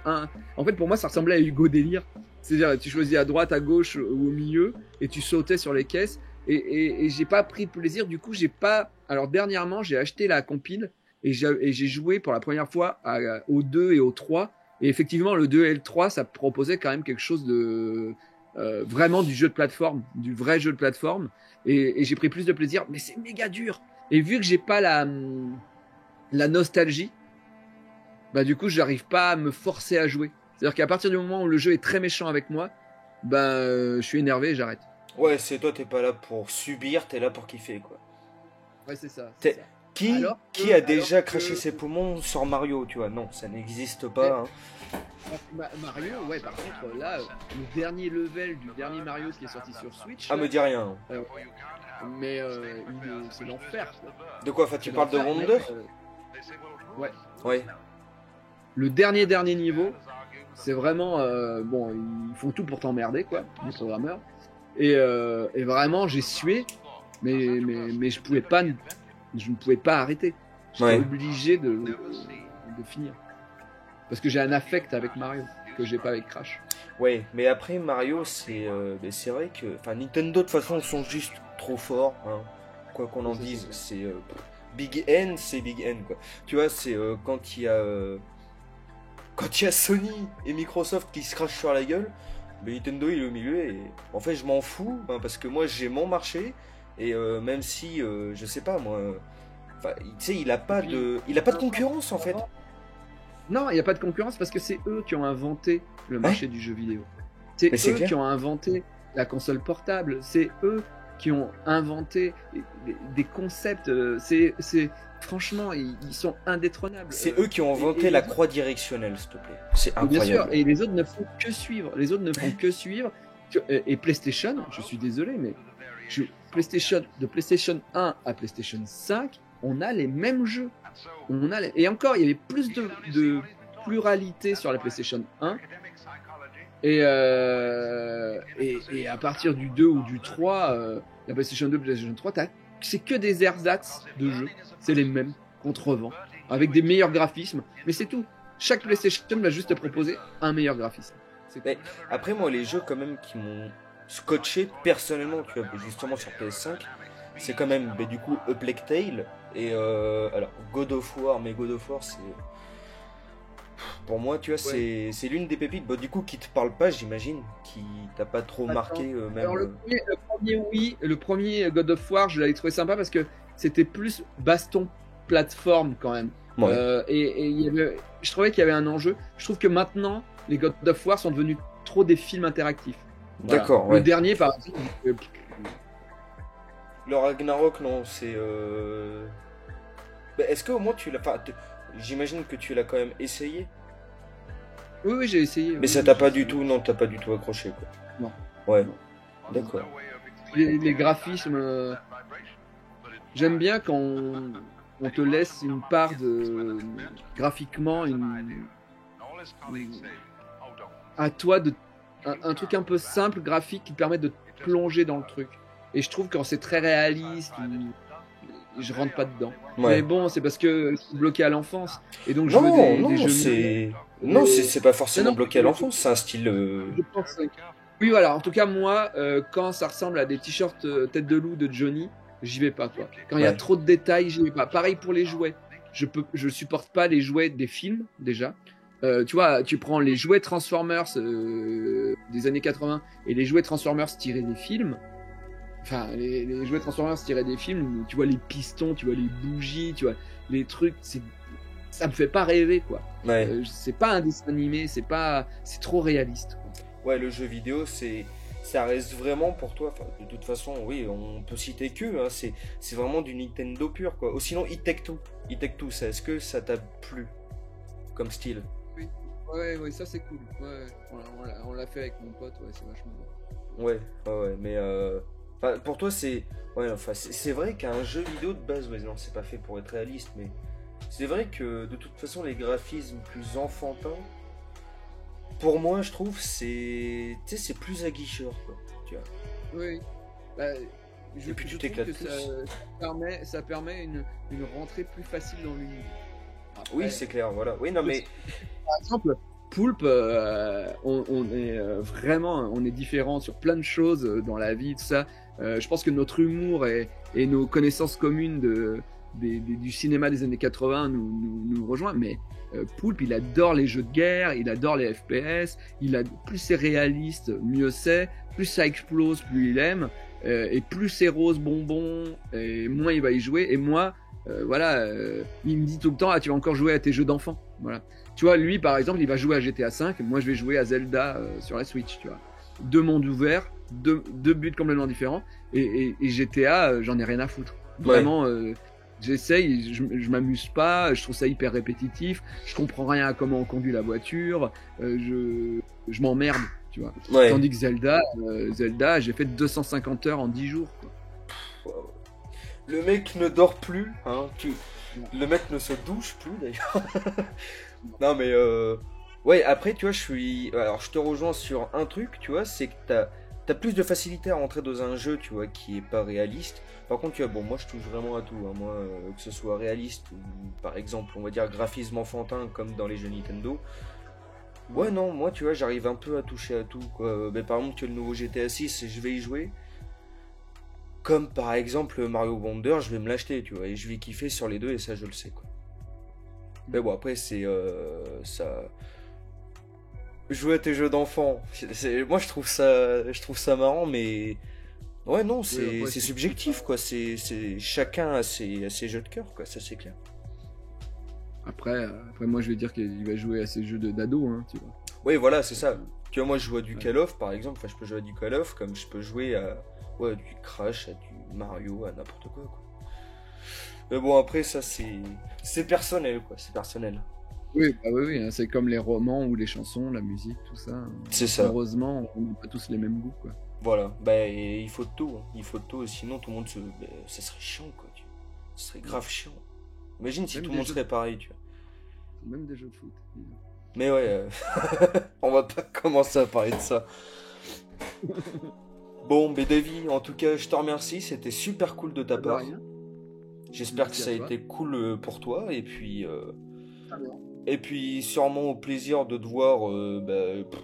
En fait, pour moi, ça ressemblait à Hugo Délire. C'est-à-dire, tu choisis à droite, à gauche ou au milieu et tu sautais sur les caisses. Et j'ai pas pris de plaisir. Du coup, j'ai pas. Alors, dernièrement, j'ai acheté la compile et j'ai joué pour la première fois au 2 et au 3. Et effectivement, le 2 et le 3, ça proposait quand même quelque chose de. Vraiment du jeu de plateforme, du vrai jeu de plateforme. Et j'ai pris plus de plaisir. Mais c'est méga dur. Et vu que j'ai pas la nostalgie, bah du coup, j'arrive pas à me forcer à jouer. C'est-à-dire qu'à partir du moment où le jeu est très méchant avec moi, je suis énervé et j'arrête. Ouais, c'est toi, t'es pas là pour subir, t'es là pour kiffer quoi. Ouais, c'est ça, c'est T'es- ça. Qui a déjà craché ses poumons sur Mario, tu vois? Non, ça n'existe pas. Hein. Mario, ouais, par contre, là, le dernier level du dernier Mario qui est sorti sur Switch, Ah, là, me dis rien. mais c'est l'enfer. Quoi. De quoi? Enfin, tu C'est parles de l'enfer, Wonder? mec, ouais. Ouais. Le dernier niveau, c'est vraiment bon, ils font tout pour t'emmerder quoi, les programmeurs. Et vraiment, j'ai sué, mais je ne pouvais pas arrêter. J'étais Ouais. obligé de finir parce que j'ai un affect avec Mario que j'ai pas avec Crash. Ouais, mais après Mario, c'est vrai que, enfin, Nintendo de toute façon sont juste trop forts, hein. Quoi qu'on en Ça, c'est dise, vrai. Big N, c'est Big N quoi. Tu vois, c'est quand il y a Sony et Microsoft qui se crachent sur la gueule, mais Nintendo il est au milieu et en fait je m'en fous hein, parce que moi j'ai mon marché et même si je sais pas moi, enfin tu sais il a pas de concurrence en fait. Non, il n'y a pas de concurrence parce que c'est eux qui ont inventé le Ouais. marché du jeu vidéo. C'est Mais c'est eux clair. qui ont inventé la console portable. C'est eux qui ont inventé des concepts. Franchement, ils sont indétrônables. C'est eux qui ont inventé et la les croix directionnelle, s'il te plaît. C'est Bien sûr, incroyable. et les autres ne font que suivre. Les autres ne font que suivre. Et PlayStation, je suis désolé, mais de PlayStation 1 à PlayStation 5, on a les mêmes jeux. Et encore, il y avait plus de pluralité sur la PlayStation 1. Et à partir du 2 ou du 3, la PlayStation 2, PlayStation 3, c'est que des ersatz de jeux. C'est les mêmes qu'on te revend, avec des meilleurs graphismes. Mais c'est tout. Chaque PlayStation va juste te proposer un meilleur graphisme. Mais après, moi, les jeux quand même qui m'ont scotché personnellement, tu vois, justement sur PS5, c'est quand même, du coup, A Plague Tale et alors God of War, mais God of War, c'est pour moi, tu vois, c'est l'une des pépites, du coup, qui te parle pas, j'imagine, qui t'a pas trop marqué, même. Alors le premier, oui, le premier God of War, je l'avais trouvé sympa parce que c'était plus baston plateforme quand même. Ouais. Je trouvais qu'il y avait un enjeu. Je trouve que maintenant, les God of War sont devenus trop des films interactifs. Voilà. D'accord, Le ouais. dernier, par exemple, Le Ragnarok, non, c'est. Est-ce qu'au moins tu l'as. Enfin, j'imagine que tu l'as quand même essayé. oui, j'ai essayé. Mais oui, ça oui, t'a j'ai pas essayé. du tout. Non, t'as pas du tout accroché, quoi. Non. Ouais, Non. d'accord. Les graphismes, j'aime bien quand on te laisse une part de graphiquement à toi un truc un peu simple graphique qui te permet de te plonger dans le truc. Et je trouve que quand c'est très réaliste, je rentre pas dedans. Ouais. Mais bon, c'est parce que c'est bloqué à l'enfance. Et donc je veux des jeux c'est. Non, c'est pas forcément Non, bloqué à l'enfance, c'est un style. je pense. Oui, voilà. En tout cas, moi, quand ça ressemble à des t-shirts tête de loup de Johnny, j'y vais pas, quoi. Quand il y a Ouais. trop de détails, j'y vais pas. Pareil pour les jouets. Je supporte pas les jouets des films, déjà. Tu vois, tu prends les jouets Transformers des années 80 et les jouets Transformers tirés des films. Enfin, les jouets Transformers tirés des films, tu vois les pistons, tu vois les bougies, tu vois les trucs, ça me fait pas rêver, quoi. Ouais. C'est pas un dessin animé, c'est trop réaliste, quoi. Ouais, le jeu vidéo, c'est ça reste vraiment pour toi, enfin, de toute façon, oui, on peut citer que, hein, c'est vraiment du Nintendo pur, quoi. Ou sinon, It Take Two, ça, est-ce que ça t'a plu comme style? Oui, ouais, ouais, ça c'est cool. Ouais, on l'a fait avec mon pote, ouais, c'est vachement bien. Ouais, ouais, ouais, mais enfin, pour toi, c'est. Ouais, enfin, c'est vrai qu'un jeu vidéo de base, ouais, non, c'est pas fait pour être réaliste, mais c'est vrai que de toute façon, les graphismes plus enfantins, pour moi, je trouve, c'est. Tu sais, c'est plus aguicheur, quoi. Tu vois. Oui, bah, Et puis tu je trouve que t'éclates plus. ça permet une rentrée plus facile dans l'univers. Oui, Après, c'est clair, voilà. Oui, non, mais. par exemple, Poulpe, on est vraiment, on est différents sur plein de choses dans la vie, tout ça. Je pense que notre humour et nos connaissances communes du cinéma des années 80 nous rejoignent. Mais Poulpe, il adore les jeux de guerre, il adore les FPS. Plus c'est réaliste, mieux c'est. Plus ça explose, plus il aime. Et plus c'est rose bonbon, et moins il va y jouer. Et moi, voilà, il me dit tout le temps, ah, tu vas encore jouer à tes jeux d'enfant. Voilà. Tu vois, lui, par exemple, il va jouer à GTA V, moi, je vais jouer à Zelda sur la Switch, tu vois. Deux mondes ouverts, deux buts complètement différents, et GTA, j'en ai rien à foutre. Ouais. Vraiment, j'essaye, je m'amuse pas, je trouve ça hyper répétitif, je comprends rien à comment on conduit la voiture, je m'emmerde, tu vois. Ouais. Tandis que Zelda, j'ai fait 250 heures en 10 jours, quoi. Le mec ne dort plus, hein. Le mec ne se douche plus, d'ailleurs. Non, mais ouais, après, tu vois, Alors, je te rejoins sur un truc, tu vois, c'est que t'as plus de facilité à rentrer dans un jeu, tu vois, qui est pas réaliste. Par contre, tu vois, bon, moi, je touche vraiment à tout, hein. Moi, que ce soit réaliste ou, par exemple, on va dire graphisme enfantin, comme dans les jeux Nintendo. Ouais, non, moi, tu vois, j'arrive un peu à toucher à tout, quoi. Mais par exemple, que le nouveau GTA 6, je vais y jouer. Comme par exemple Mario Wonder, je vais me l'acheter, tu vois, et je vais kiffer sur les deux, et ça, je le sais, quoi. Mais bon, après, c'est ça. Jouer à tes jeux d'enfant, moi, je trouve ça marrant, mais ouais, non, Oui, après, c'est subjectif, quoi. Chacun a ses jeux de cœur, quoi. Ça, c'est clair. Après, moi, je vais dire qu'il va jouer à ces jeux d'ado, hein, tu vois. Oui, voilà, c'est ça. Euh, Tu vois, moi, je joue à du ouais. Call of, par exemple. Enfin, je peux jouer à du Call of, comme je peux jouer à, ouais, à du Crash, à du Mario, à n'importe quoi, quoi. Mais bon, après, ça, c'est personnel, quoi. C'est personnel. Oui, bah oui, oui, hein, c'est comme les romans ou les chansons, la musique, tout ça, hein. C'est ça. Malheureusement, on n'a pas tous les mêmes goûts, quoi. Voilà. Bah, et il faut de tout, hein. Il faut de tout. Sinon, tout le monde se. Bah, ça serait chiant, quoi. Ça serait Ouais. grave chiant. Imagine si Même tout le des monde jeux serait pareil, tu vois. même des jeux de foot. Mais ouais, on va pas commencer à parler de ça. Bon, mais Davy, en tout cas, je te remercie. C'était super cool de ta Pas de part. rien. J'espère que Merci à ça a toi. été cool pour toi. Très bien. Et puis sûrement au plaisir de te voir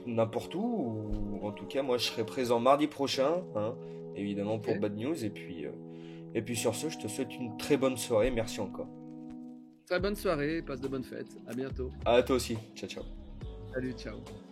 n'importe où. Ou en tout cas, moi, je serai présent mardi prochain, hein, évidemment pour Ok. Bad News. Et puis sur ce, je te souhaite une très bonne soirée. Merci encore. Très bonne soirée, passe de bonnes fêtes. À bientôt. À toi aussi. Ciao, ciao. Salut, ciao.